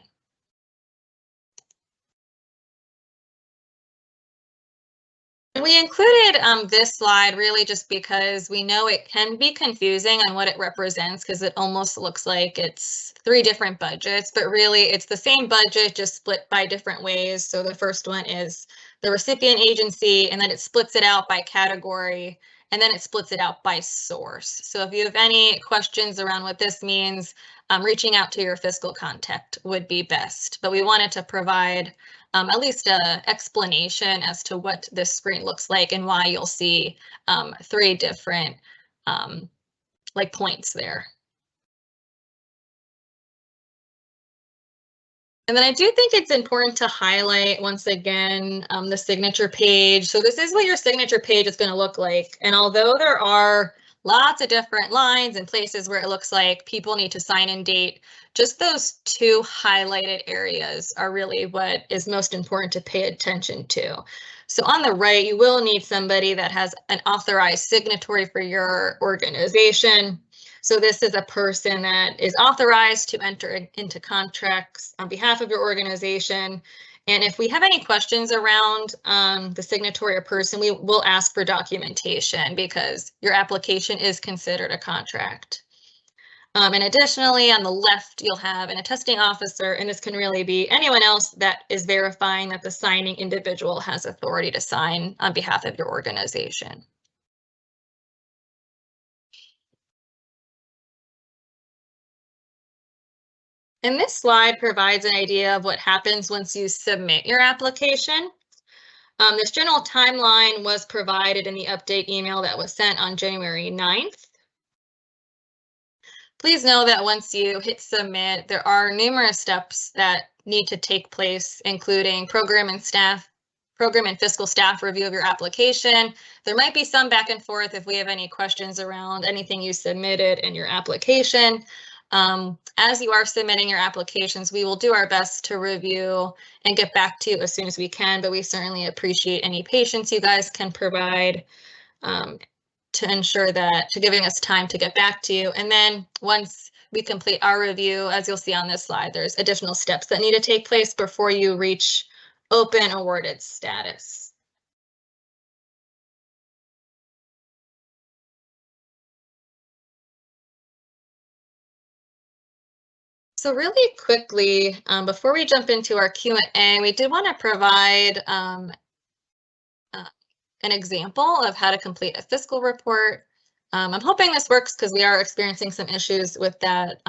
We included this slide really just because we know it can be confusing on what it represents, because it almost looks like it's 3 different budgets, but really it's the same budget just split by different ways. So the first one is the recipient agency, and then it splits it out by category, and then it splits it out by source. So if you have any questions around what this means, reaching out to your fiscal contact would be best. But we wanted to provide at least an explanation as to what this screen looks like and why you'll see 3 different like points there. And then I do think it's important to highlight once again the signature page. So this is what your signature page is going to look like. And although there are lots of different lines and places where it looks like people need to sign and date, just those 2 highlighted areas are really what is most important to pay attention to. So on the right, you will need somebody that has an authorized signatory for your organization. So this is a person that is authorized to enter into contracts on behalf of your organization. And if we have any questions around the signatory or person, we will ask for documentation because your application is considered a contract. And additionally, on the left, you'll have an attesting officer, and this can really be anyone else that is verifying that the signing individual has authority to sign on behalf of your organization. And this slide provides an idea of what happens once you submit your application. This general timeline was provided in the update email that was sent on January 9th. Please know that once you hit submit, there are numerous steps that need to take place, including program and fiscal staff review of your application. There might be some back and forth if we have any questions around anything you submitted in your application. As you are submitting your applications, we will do our best to review and get back to you as soon as we can, but we certainly appreciate any patience you guys can provide to ensure that, to giving us time to get back to you. And then once we complete our review, as you'll see on this slide, there's additional steps that need to take place before you reach open awarded status. So really quickly, before we jump into our Q&A, we did want to provide an example of how to complete a fiscal report. I'm hoping this works because we are experiencing some issues with that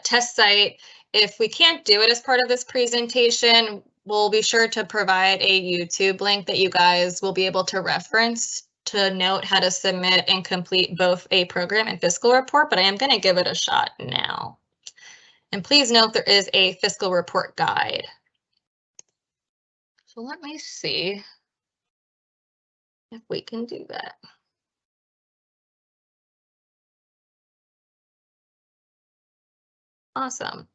test site. If we can't do it as part of this presentation, we'll be sure to provide a YouTube link that you guys will be able to reference to note how to submit and complete both a program and fiscal report, but I am going to give it a shot now. And please note there is a fiscal report guide. So let me see if we can do that. Awesome.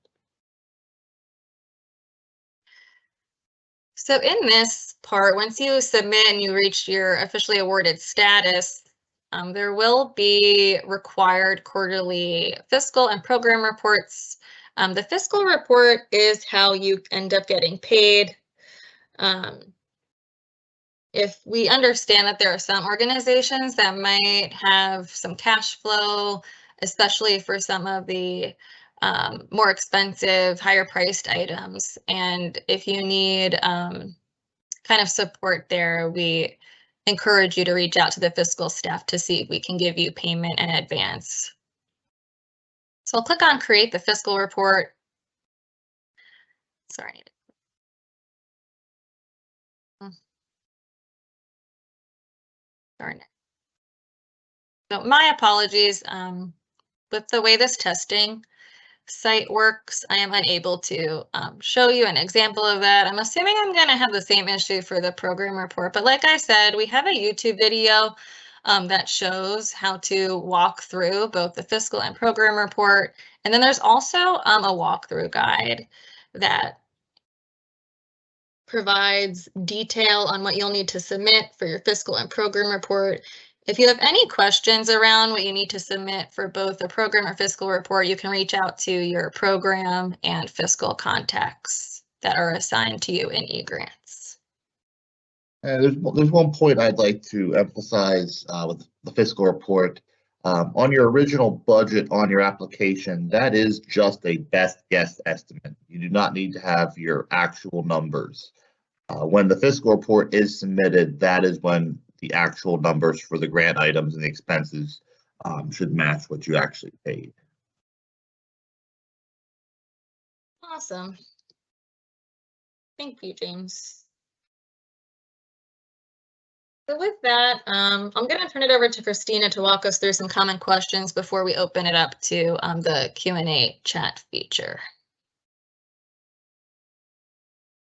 So in this part, once you submit and you reach your officially awarded status, there will be required quarterly fiscal and program reports. The fiscal report is how you end up getting paid. If we understand that there are some organizations that might have some cash flow, especially for some of the more expensive, higher priced items. And if you need kind of support there, we encourage you to reach out to the fiscal staff to see if we can give you payment in advance. So I'll click on create the fiscal report. Sorry. Darn it. So my apologies. With the way this testing site works, I am unable to show you an example of that. I'm assuming I'm going to have the same issue for the program report, but like I said, we have a YouTube video that shows how to walk through both the fiscal and program report. And then there's also a walkthrough guide that provides detail on what you'll need to submit for your fiscal and program report. If you have any questions around what you need to submit for both the program or fiscal report, you can reach out to your program and fiscal contacts that are assigned to you in Egrants. There's one point I'd like to emphasize with the fiscal report. On your original budget on your application, that is just a best guess estimate. You do not need to have your actual numbers. When the fiscal report is submitted, that is when the actual numbers for the grant items and the expenses should match what you actually paid. Awesome. Thank you, James. So with that, I'm going to turn it over to Christina to walk us through some common questions before we open it up to the Q&A chat feature.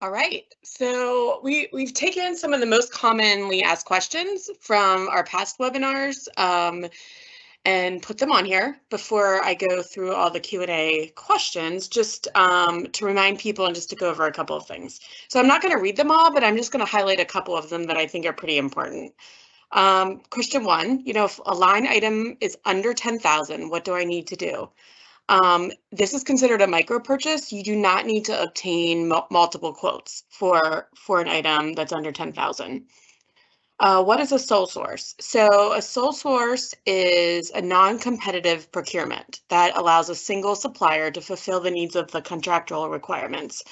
All right, so we've taken some of the most commonly asked questions from our past webinars and put them on here. Before I go through all the Q&A questions, just to remind people and just to go over a couple of things. So I'm not going to read them all, but I'm just going to highlight a couple of them that I think are pretty important. Question one, if a line item is under 10,000, what do I need to do? This is considered a micro purchase. You do not need to obtain multiple quotes for an item that's under 10,000. What is a sole source? So a sole source is a non-competitive procurement that allows a single supplier to fulfill the needs of the contractual requirements.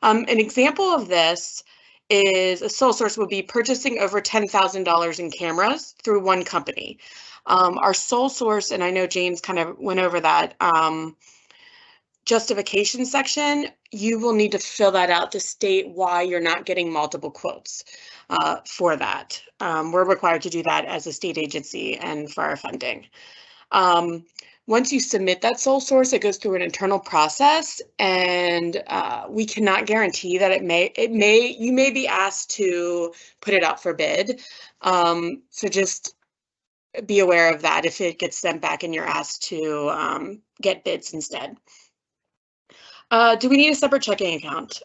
An example of this is a sole source would be purchasing over $10,000 in cameras through one company. Our sole source, and I know James kind of went over that, justification section, you will need to fill that out to state why you're not getting multiple quotes for that. We're required to do that as a state agency and for our funding. Once you submit that sole source, it goes through an internal process, and we cannot guarantee that you may be asked to put it out for bid. So just be aware of that if it gets sent back and you're asked to get bids instead. Do we need a separate checking account?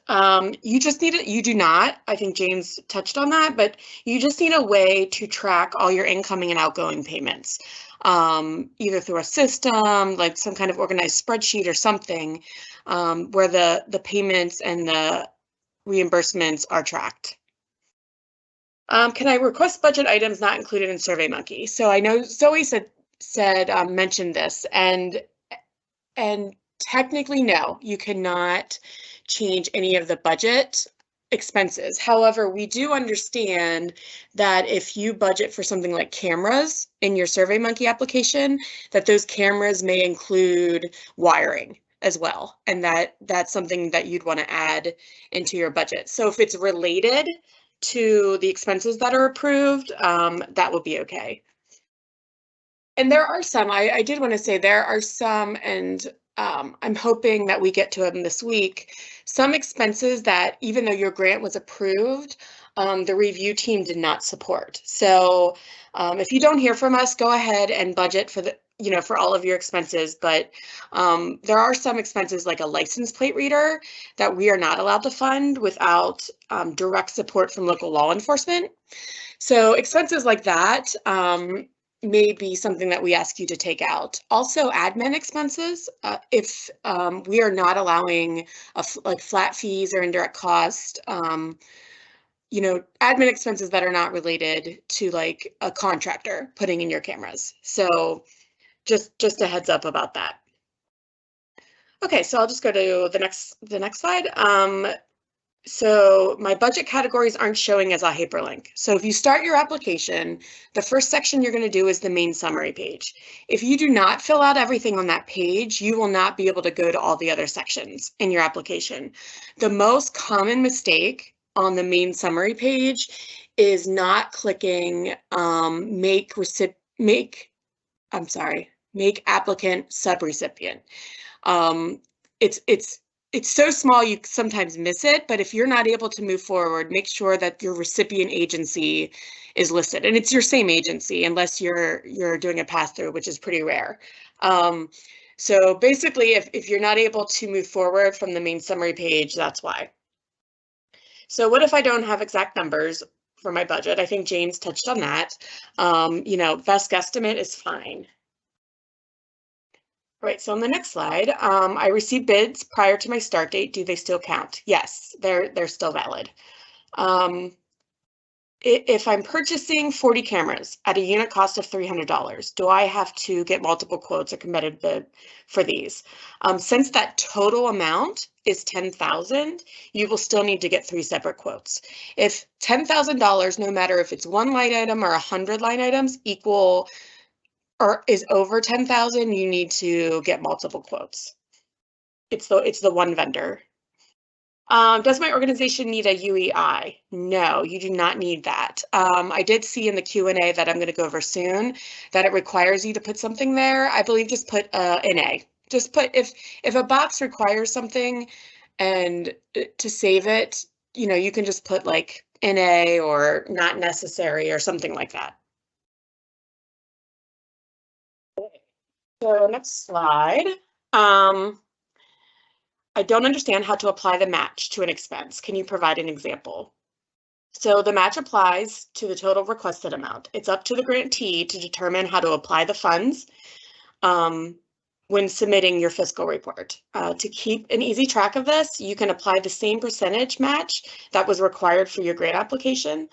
You just need it. You do not. I think James touched on that, but you just need a way to track all your incoming and outgoing payments, either through a system, like some kind of organized spreadsheet or something, where the payments and the reimbursements are tracked. Can I request budget items not included in SurveyMonkey? So I know Zoe mentioned this, and technically, no, you cannot change any of the budget expenses. However, we do understand that if you budget for something like cameras in your SurveyMonkey application, that those cameras may include wiring as well, and that's something that you'd want to add into your budget. So if it's related to the expenses that are approved, that will be okay. And there are some, I did want to say there are some, and I'm hoping that we get to them this week, some expenses that even though your grant was approved, the review team did not support. So if you don't hear from us, go ahead and budget for for all of your expenses, but there are some expenses like a license plate reader that we are not allowed to fund without direct support from local law enforcement. So expenses like that may be something that we ask you to take out. Also, admin expenses, if we are not allowing like flat fees or indirect cost, admin expenses that are not related to like a contractor putting in your cameras. So just a heads up about that. Okay, so I'll just go to the next slide. So my budget categories aren't showing as a hyperlink. So if you start your application, the first section you're going to do is the main summary page. If you do not fill out everything on that page, you will not be able to go to all the other sections in your application. The most common mistake on the main summary page is not clicking make applicant subrecipient. It's so small you sometimes miss it, but if you're not able to move forward, make sure that your recipient agency is listed, and it's your same agency unless you're doing a pass-through, which is pretty rare. So basically, if you're not able to move forward from the main summary page, that's why. So what if I don't have exact numbers for my budget? I think James touched on that. Best guesstimate is fine. Right, so on the next slide, I received bids prior to my start date. Do they still count? Yes, they're still valid. If I'm purchasing 40 cameras at a unit cost of $300, do I have to get multiple quotes or committed bid for these? Since that total amount is $10,000, you will still need to get 3 separate quotes. If $10,000, no matter if it's 1 line item or 100 line items, equal or is over 10,000, you need to get multiple quotes. It's the one vendor. Does my organization need a UEI? No, you do not need that. I did see in the Q&A that I'm going to go over soon that it requires you to put something there. I believe just put NA. Just put if a box requires something and to save it, you can just put like NA or not necessary or something like that. So next slide. I don't understand how to apply the match to an expense. Can you provide an example? So the match applies to the total requested amount. It's up to the grantee to determine how to apply the funds. when submitting your fiscal report. To keep an easy track of this, you can apply the same percentage match that was required for your grant application.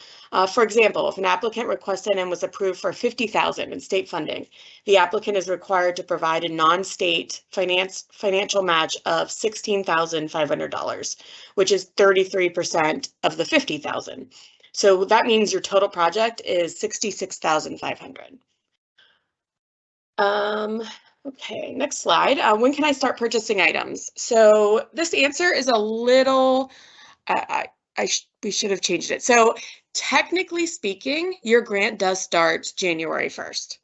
For example, if an applicant requested and was approved for $50,000 in state funding, the applicant is required to provide a non-state financial match of $16,500, which is 33% of the $50,000. So that means your total project is $66,500. Okay, next slide. When can I start purchasing items? So this answer is a little, we should have changed it. So technically speaking, your grant does start January 1st.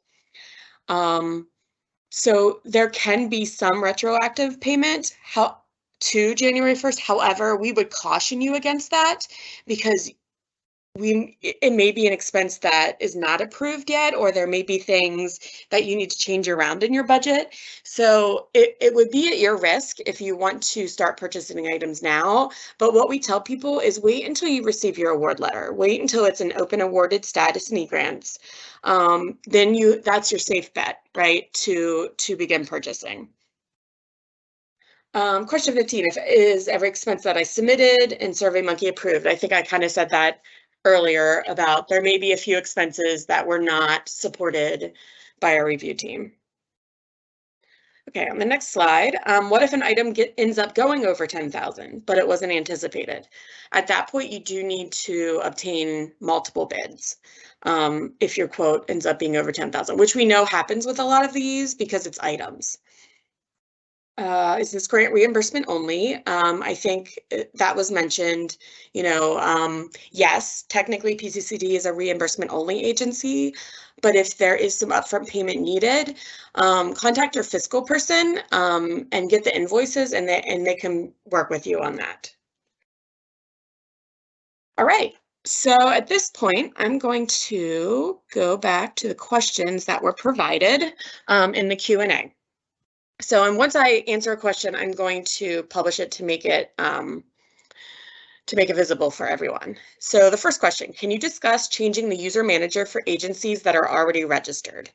So there can be some retroactive payment to January 1st. However, we would caution you against that because it may be an expense that is not approved yet, or there may be things that you need to change around in your budget. So it would be at your risk if you want to start purchasing items now. But what we tell people is wait until you receive your award letter. Wait until it's an open awarded status in Egrants. Then that's your safe bet, right, to begin purchasing. Question 15, is every expense that I submitted and SurveyMonkey approved? I think I kind of said that earlier about there may be a few expenses that were not supported by our review team. Okay, on the next slide, what if an item ends up going over 10,000, but it wasn't anticipated? At that point, you do need to obtain multiple bids if your quote ends up being over 10,000, which we know happens with a lot of these because it's items. Is this grant reimbursement only? I think that was mentioned, yes, technically PCCD is a reimbursement only agency, but if there is some upfront payment needed, contact your fiscal person and get the invoices and they can work with you on that. All right, so at this point, I'm going to go back to the questions that were provided in the Q&A. So, and once I answer a question, I'm going to publish it to make it visible for everyone. So the first question, can you discuss changing the user manager for agencies that are already registered?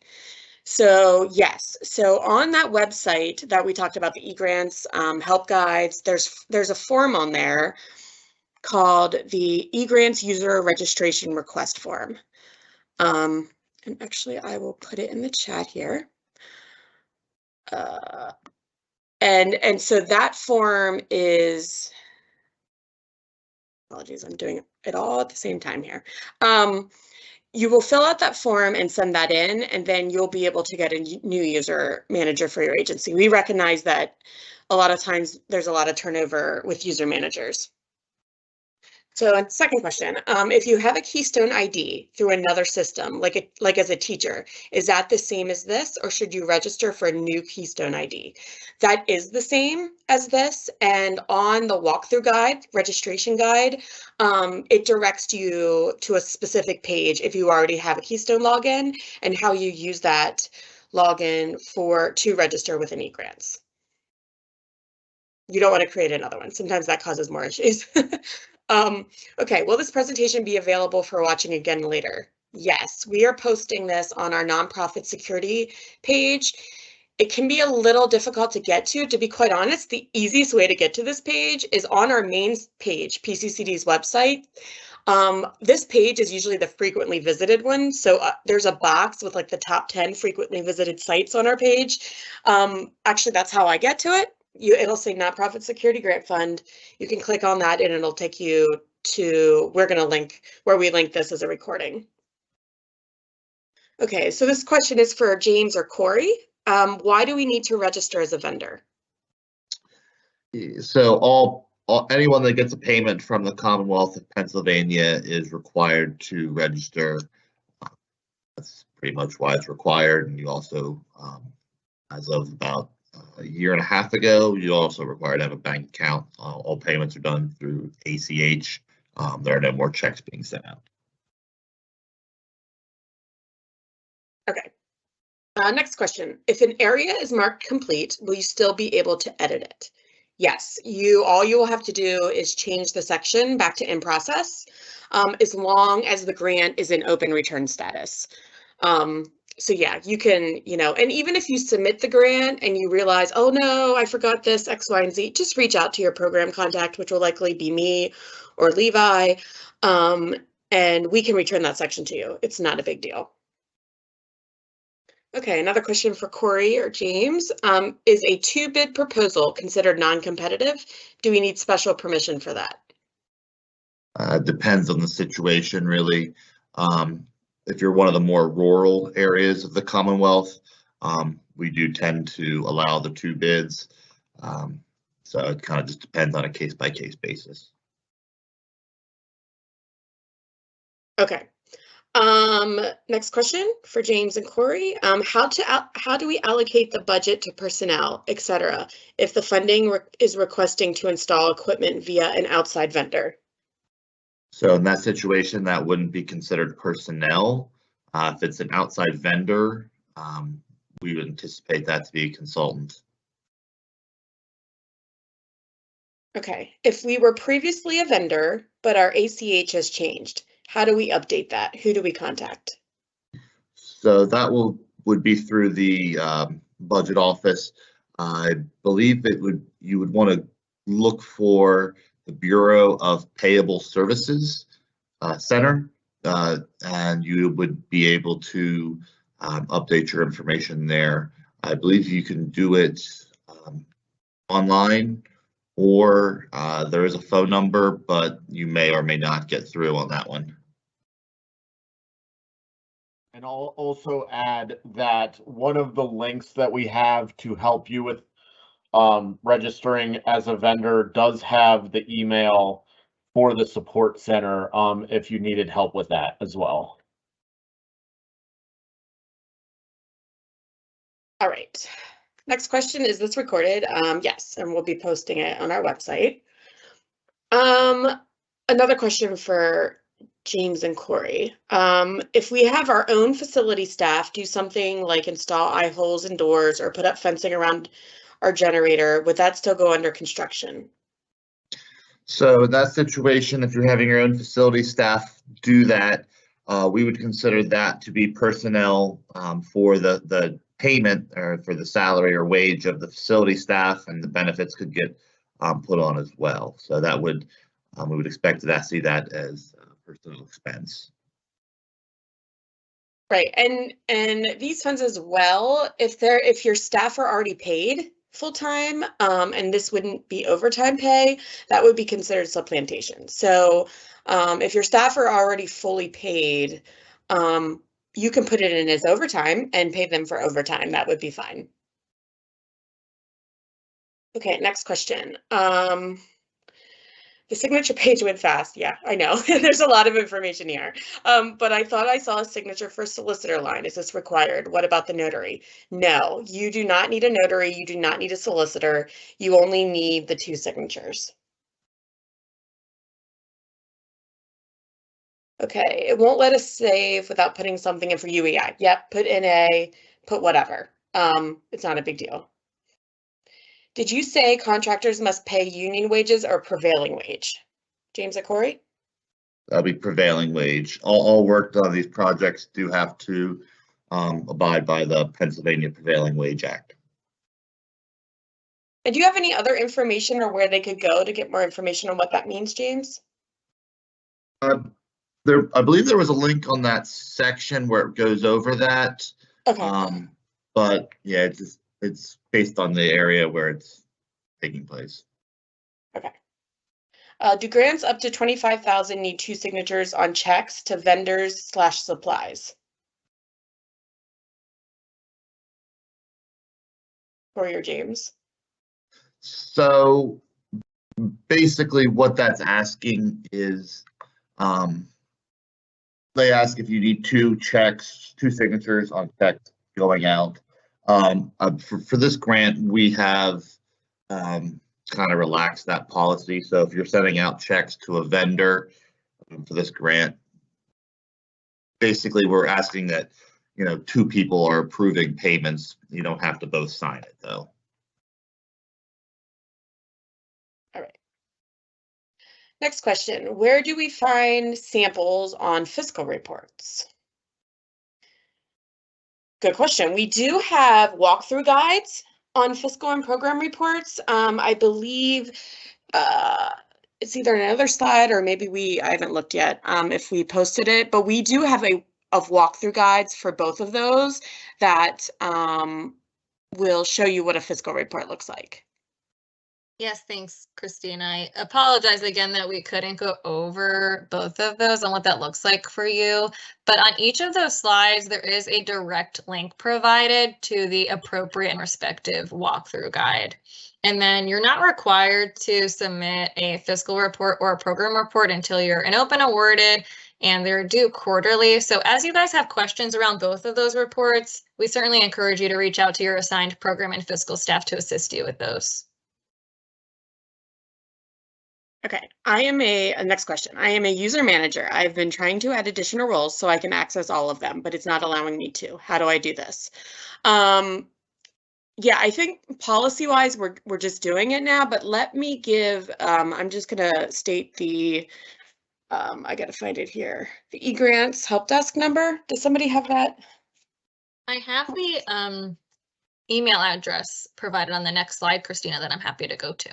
So yes, so on that website that we talked about, the Egrants help guides, there's a form on there called the Egrants user registration request form. And actually I will put it in the chat here. And so that form is, apologies, I'm doing it all at the same time here. You will fill out that form and send that in, and then you'll be able to get a new user manager for your agency. We recognize that a lot of times there's a lot of turnover with user managers. So second question, if you have a Keystone ID through another system, like as a teacher, is that the same as this, or should you register for a new Keystone ID? That is the same as this, and on the walkthrough guide, registration guide, it directs you to a specific page if you already have a Keystone login and how you use that login to register with an Egrants. You don't want to create another one. Sometimes that causes more issues. Okay, will this presentation be available for watching again later? Yes, we are posting this on our nonprofit security page. It can be a little difficult to get to be quite honest. The easiest way to get to this page is on our main page, PCCD's website. This page is usually the frequently visited one. So there's a box with like the top 10 frequently visited sites on our page. Actually, that's how I get to it. It'll say Nonprofit Security Grant Fund. You can click on that and it'll take you to where we link this as a recording. Okay, so this question is for James or Corey. Why do we need to register as a vendor? So anyone that gets a payment from the Commonwealth of Pennsylvania is required to register. That's pretty much why it's required. And you also, as of about a year and a half ago, you also required to have a bank account. All payments are done through ACH. There are no more checks being sent out. Okay. Next question. If an area is marked complete, will you still be able to edit it? Yes, all you will have to do is change the section back to in process, as long as the grant is in open return status. So yeah, you can, and even if you submit the grant and you realize, oh no, I forgot this X, Y, and Z, just reach out to your program contact, which will likely be me or Levi, and we can return that section to you. It's not a big deal. Okay, another question for Corey or James. Is a 2-bid proposal considered non-competitive? Do we need special permission for that? Depends on the situation, really. If you're one of the more rural areas of the Commonwealth, we do tend to allow the 2 bids. So it kind of just depends on a case-by-case basis. Okay. Next question for James and Corey. How do we allocate the budget to personnel, etc., if the funding is requesting to install equipment via an outside vendor? So in that situation, that wouldn't be considered personnel. If it's an outside vendor, we would anticipate that to be a consultant. Okay. If we were previously a vendor, but our ACH has changed, how do we update that? Who do we contact? So that would be through the budget office. I believe you would want to look for the Bureau of Payable Services Center, and you would be able to update your information there. I believe you can do it online, or there is a phone number, but you may or may not get through on that one. And I'll also add that one of the links that we have to help you with registering as a vendor does have the email for the support center if you needed help with that as well. All right. Next question, is this recorded? Yes, and we'll be posting it on our website. Another question for James and Corey. If we have our own facility staff do something like install eye holes in doors or put up fencing around our generator, would that still go under construction? So in that situation, if you're having your own facility staff do that, we would consider that to be personnel for the payment or for the salary or wage of the facility staff, and the benefits could get put on as well. So that would we would expect to see that as personal expense. Right, and these funds as well, if your staff are already paid full-time, and this wouldn't be overtime pay, that would be considered supplantation. So if your staff are already fully paid, you can put it in as overtime and pay them for overtime. That would be fine. Okay, next question. The signature page went fast. Yeah, I know. There's a lot of information here. But I thought I saw a signature for solicitor line. Is this required? What about the notary? No, you do not need a notary. You do not need a solicitor. You only need the 2 signatures. Okay, it won't let us save without putting something in for UEI. Yep, put NA, put whatever. It's not a big deal. Did you say contractors must pay union wages or prevailing wage? James or Corey? That'll be prevailing wage. All work done on these projects do have to abide by the Pennsylvania Prevailing Wage Act. And do you have any other information or where they could go to get more information on what that means, James? I believe there was a link on that section where it goes over that. Okay. But yeah, it's based on the area where it's taking place. Okay. Do grants up to $25,000 need 2 signatures on checks to vendors/supplies? Corey or James? So basically what that's asking is they ask if you need 2 signatures on checks going out. For this grant, we have kind of relaxed that policy. So if you're sending out checks to a vendor for this grant, basically we're asking that 2 people are approving payments. You don't have to both sign it though. All right. Next question, where do we find samples on fiscal reports? Good question. We do have walkthrough guides on fiscal and program reports. I believe it's either another slide or maybe I haven't looked yet if we posted it, but we do have of walkthrough guides for both of those that will show you what a fiscal report looks like. Yes, thanks, Christine. I apologize again that we couldn't go over both of those and what that looks like for you. But on each of those slides, there is a direct link provided to the appropriate and respective walkthrough guide. And then you're not required to submit a fiscal report or a program report until you're an open awarded, and they're due quarterly. So as you guys have questions around both of those reports, we certainly encourage you to reach out to your assigned program and fiscal staff to assist you with those. Okay, next question. I am a user manager. I've been trying to add additional roles so I can access all of them, but it's not allowing me to. How do I do this? Yeah, I think policy-wise, we're just doing it now, but let me give, I'm just gonna state the, I gotta find it here, the Egrants help desk number. Does somebody have that? I have the email address provided on the next slide, Christina, that I'm happy to go to.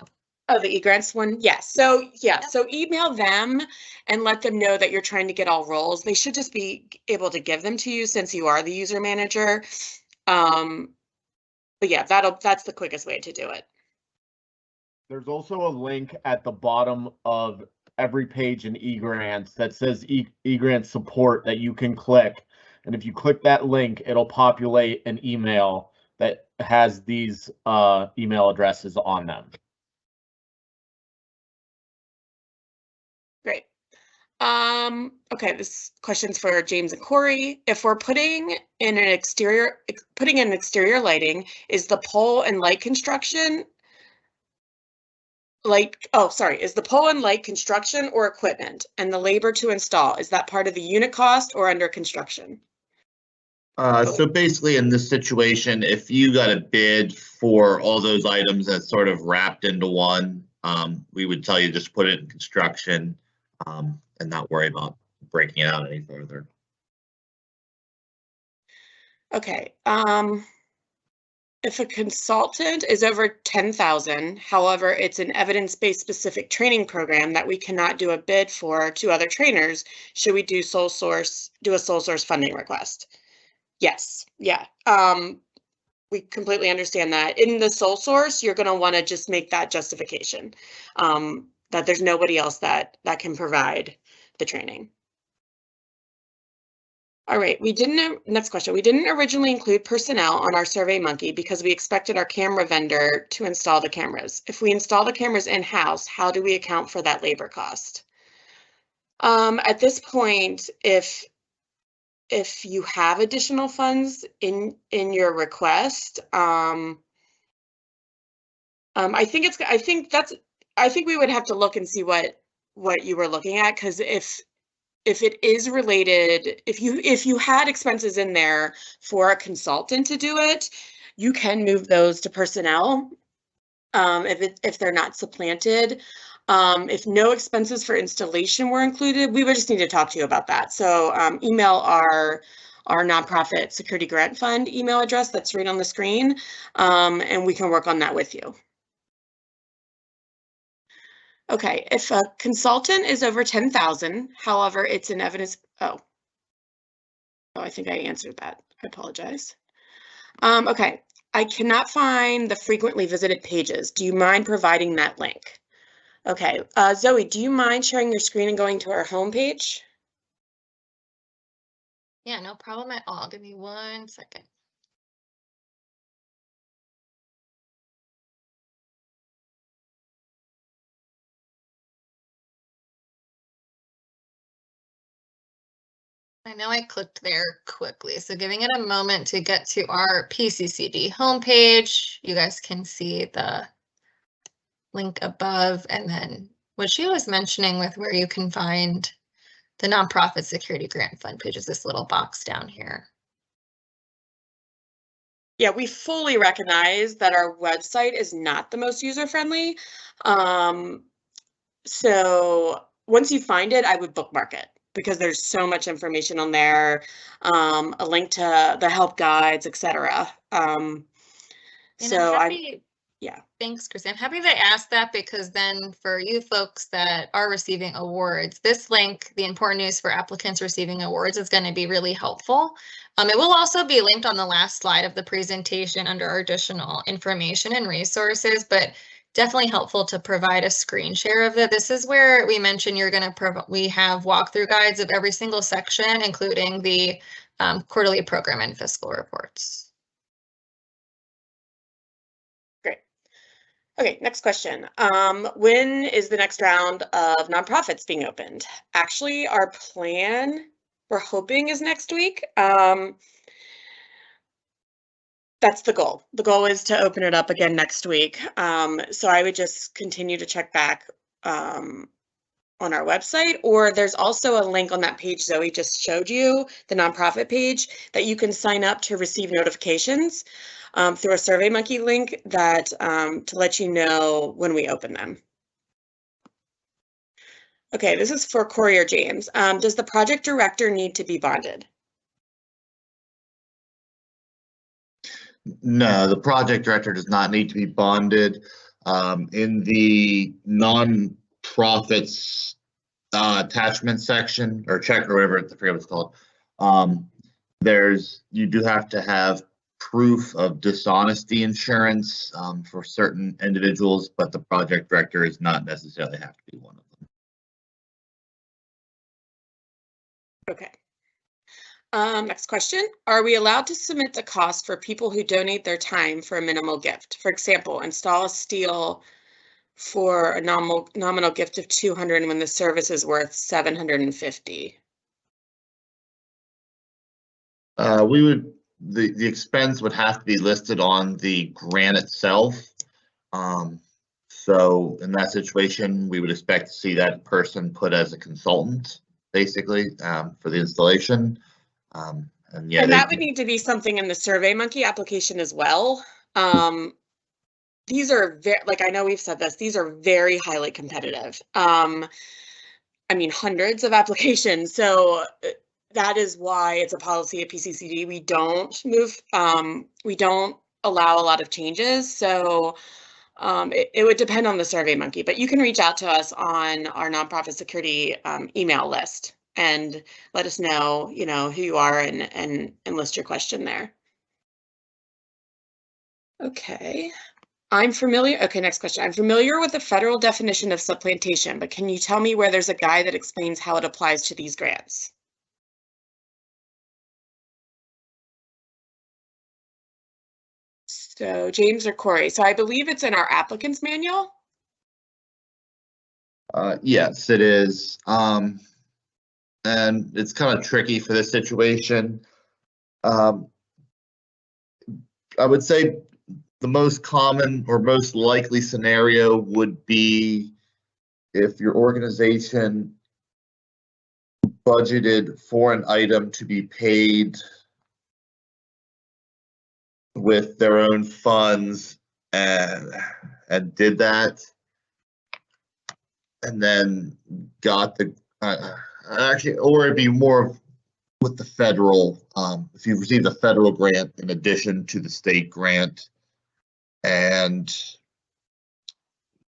Oh, the Egrants one? Yes. So yeah, so email them and let them know that you're trying to get all roles. They should just be able to give them to you since you are the user manager. But yeah, that's the quickest way to do it. There's also a link at the bottom of every page in Egrants that says Egrants support that you can click. And if you click that link, it'll populate an email that has these email addresses on them. Great. Okay, this question's for James and Corey. If we're putting in exterior lighting, is the pole and light construction is the pole and light construction or equipment, and the labor to install, is that part of the unit cost or under construction? So basically in this situation, if you got a bid for all those items that's sort of wrapped into one, we would tell you just put it in construction and not worry about breaking it out any further. Okay. If a consultant is over 10,000, however, it's an evidence-based specific training program that we cannot do a bid for to other trainers, should we do a sole source funding request? Yes. Yeah. We completely understand that. In the sole source, you're going to want to just make that justification that there's nobody else that can provide the training. All right, next question. We didn't originally include personnel on our SurveyMonkey because we expected our camera vendor to install the cameras. If we install the cameras in-house, how do we account for that labor cost? At this point, if you have additional funds in your request, I think we would have to look and see what you were looking at, because if it is related, if you had expenses in there for a consultant to do it, you can move those to personnel if they're not supplanted. If no expenses for installation were included, we would just need to talk to you about that. So email our nonprofit security grant fund email address that's right on the screen, and we can work on that with you. Okay, if a consultant is over 10,000, however, it's an evidence, oh, I think I answered that. I apologize. Okay, I cannot find the frequently visited pages. Do you mind providing that link? Okay, Zoe, do you mind sharing your screen and going to our homepage? Yeah, no problem at all. Give me 1 second. I know I clicked there quickly, so giving it a moment to get to our PCCD homepage. You guys can see the link above, and then what she was mentioning with where you can find the nonprofit security grant fund page is this little box down here. Yeah, we fully recognize that our website is not the most user-friendly. So once you find it, I would bookmark it, because there's so much information on there, a link to the help guides, etc. Yeah. Thanks, Christine. I'm happy they asked that, because then for you folks that are receiving awards, this link, the important news for applicants receiving awards, is going to be really helpful. It will also be linked on the last slide of the presentation under our additional information and resources, but definitely helpful to provide a screen share of it. This is where we mentioned we have walkthrough guides of every single section, including the quarterly program and fiscal reports. Okay, next question. When is the next round of nonprofits being opened? Actually, our plan, we're hoping, is next week. That's the goal. The goal is to open it up again next week. So I would just continue to check back on our website, or there's also a link on that page Zoe just showed you, the nonprofit page, that you can sign up to receive notifications through a SurveyMonkey link that to let you know when we open them. Okay, this is for Corey or James. Does the project director need to be bonded? No, the project director does not need to be bonded. In the non-profits attachment section, or check, or whatever, I forget what it's called, you do have to have proof of dishonesty insurance for certain individuals, but the project director does not necessarily have to be one of them. Okay. Next question. Are we allowed to submit the cost for people who donate their time for a minimal gift? For example, install a steel for a nominal gift of $200 when the service is worth $750. The expense would have to be listed on the grant itself. So in that situation, we would expect to see that person put as a consultant, basically, for the installation. And that would need to be something in the SurveyMonkey application as well. These are very, like, I know we've said this, these are very highly competitive. I mean, hundreds of applications. So that is why it's a policy at PCCD. We don't allow a lot of changes. So it would depend on the SurveyMonkey, but you can reach out to us on our nonprofit security email list and let us know, who you are and list your question there. Okay. Okay, next question. I'm familiar with the federal definition of supplantation, but can you tell me where there's a guide that explains how it applies to these grants? So James or Corey. So I believe it's in our applicants manual. Yes, it is. And it's kind of tricky for this situation. I would say the most common or most likely scenario would be if your organization budgeted for an item to be paid with their own funds and did that, and then got the or it'd be more with the federal, if you received a federal grant in addition to the state grant and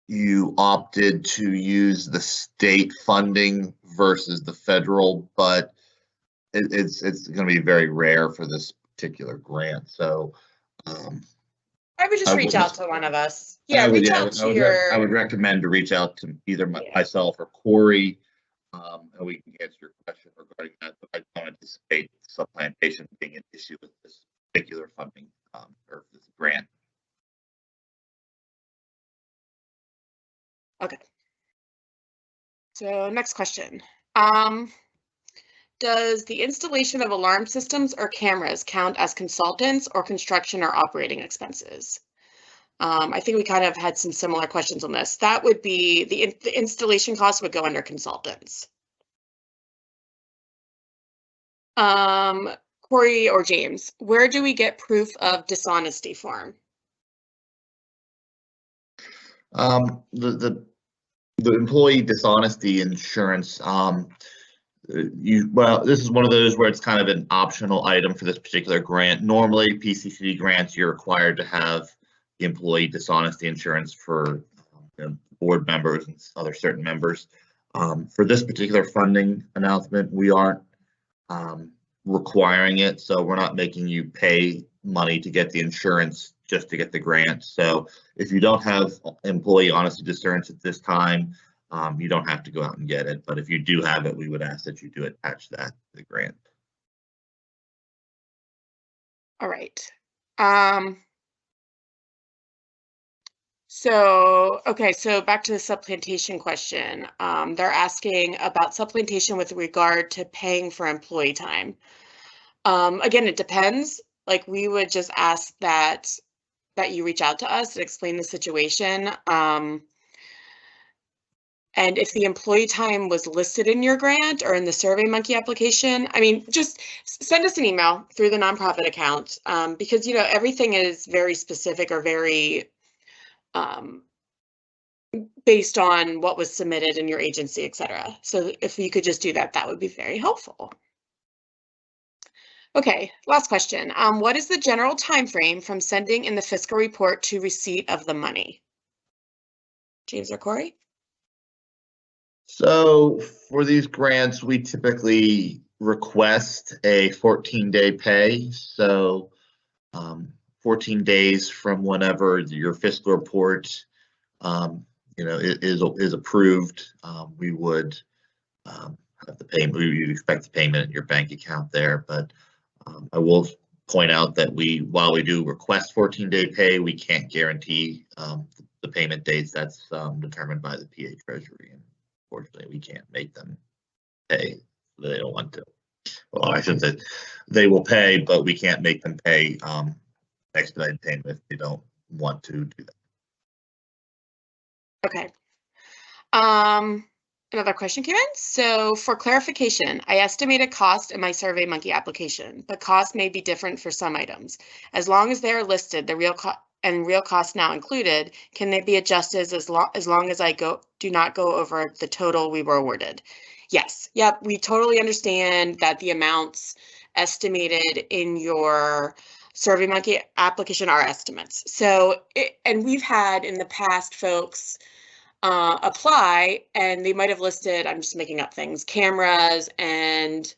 you opted to use the state funding versus the federal, but it's going to be very rare for this particular grant. So I would just reach out to one of us. Yeah, I would recommend to reach out to either myself or Corey, and we can answer your question regarding that. But I don't anticipate supplantation being an issue with this particular funding or this grant. Okay. So next question. Does the installation of alarm systems or cameras count as consultants or construction or operating expenses? I think we kind of had some similar questions on this. That would be the installation cost would go under consultants. Corey or James, where do we get proof of dishonesty form? The employee dishonesty insurance, well, this is one of those where it's kind of an optional item for this particular grant. Normally, PCCD grants, you're required to have the employee dishonesty insurance for board members and other certain members. For this particular funding announcement, we aren't requiring it, so we're not making you pay money to get the insurance just to get the grant. So if you don't have employee honesty insurance at this time, you don't have to go out and get it. But if you do have it, we would ask that you do attach that to the grant. All right. Okay, so back to the supplementation question. They're asking about supplementation with regard to paying for employee time. Again, it depends. Like, we would just ask that you reach out to us and explain the situation. And if the employee time was listed in your grant or in the SurveyMonkey application, I mean, just send us an email through the nonprofit account, because, you know, everything is very specific or very based on what was submitted in your agency, etc. So if you could just do that, that would be very helpful. Okay, last question. What is the general time frame from sending in the fiscal report to receipt of the money? James or Corey? So for these grants, we typically request a 14-day pay. So 14 days from whenever your fiscal report, is approved, we would have the payment. We would expect the payment in your bank account there. But I will point out that while we do request 14-day pay, we can't guarantee the payment dates. That's determined by the PA Treasury. And unfortunately, we can't make them pay. They don't want to. Well, I shouldn't say they will pay, but we can't make them pay expedited payment if they don't want to do that. Okay. Another question came in. So for clarification, I estimate a cost in my SurveyMonkey application. The cost may be different for some items. As long as they are listed, the real cost now included, can they be adjusted as long as I do not go over the total we were awarded? Yes. Yep. We totally understand that the amounts estimated in your SurveyMonkey application are estimates. So, and we've had in the past folks apply, and they might have listed, I'm just making up things, cameras and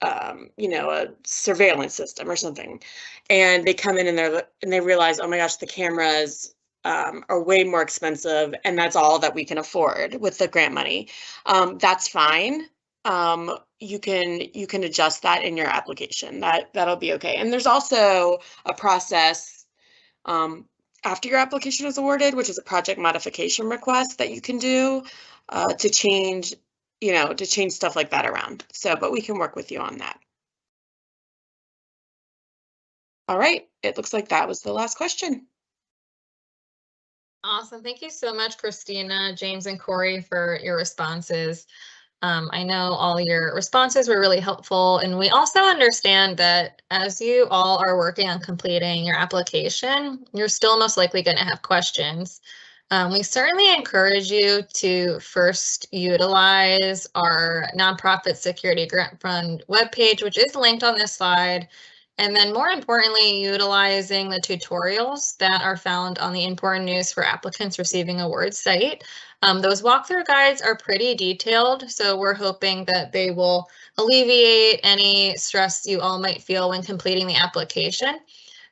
a surveillance system or something, and they come in and they realize, oh my gosh, the cameras are way more expensive, and that's all that we can afford with the grant money. That's fine. You can adjust that in your application. That'll be okay. And there's also a process after your application is awarded, which is a project modification request that you can do to change stuff like that around. So, but we can work with you on that. All right, it looks like that was the last question. Awesome. Thank you so much, Christina, James, and Corey, for your responses. I know all your responses were really helpful, and we also understand that as you all are working on completing your application, you're still most likely going to have questions. We certainly encourage you to first utilize our Nonprofit Security Grant Fund webpage, which is linked on this slide. And then more importantly, utilizing the tutorials that are found on the Important News for Applicants Receiving Awards site. Those walkthrough guides are pretty detailed, so we're hoping that they will alleviate any stress you all might feel when completing the application.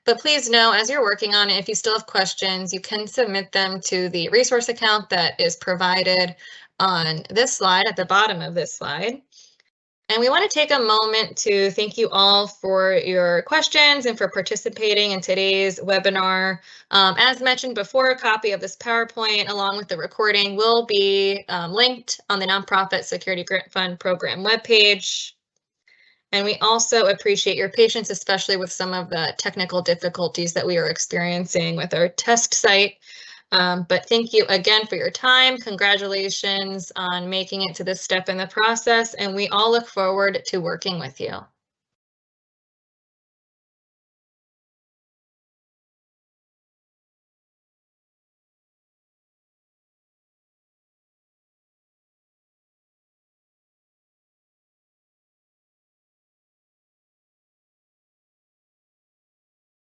But please know, as you're working on it, if you still have questions, you can submit them to the resource account that is provided on this slide, at the bottom of this slide. And we want to take a moment to thank you all for your questions and for participating in today's webinar. As mentioned before, a copy of this PowerPoint along with the recording will be linked on the Nonprofit Security Grant Fund program webpage. And we also appreciate your patience, especially with some of the technical difficulties that we are experiencing with our test site. But thank you again for your time. Congratulations on making it to this step in the process, and we all look forward to working with you.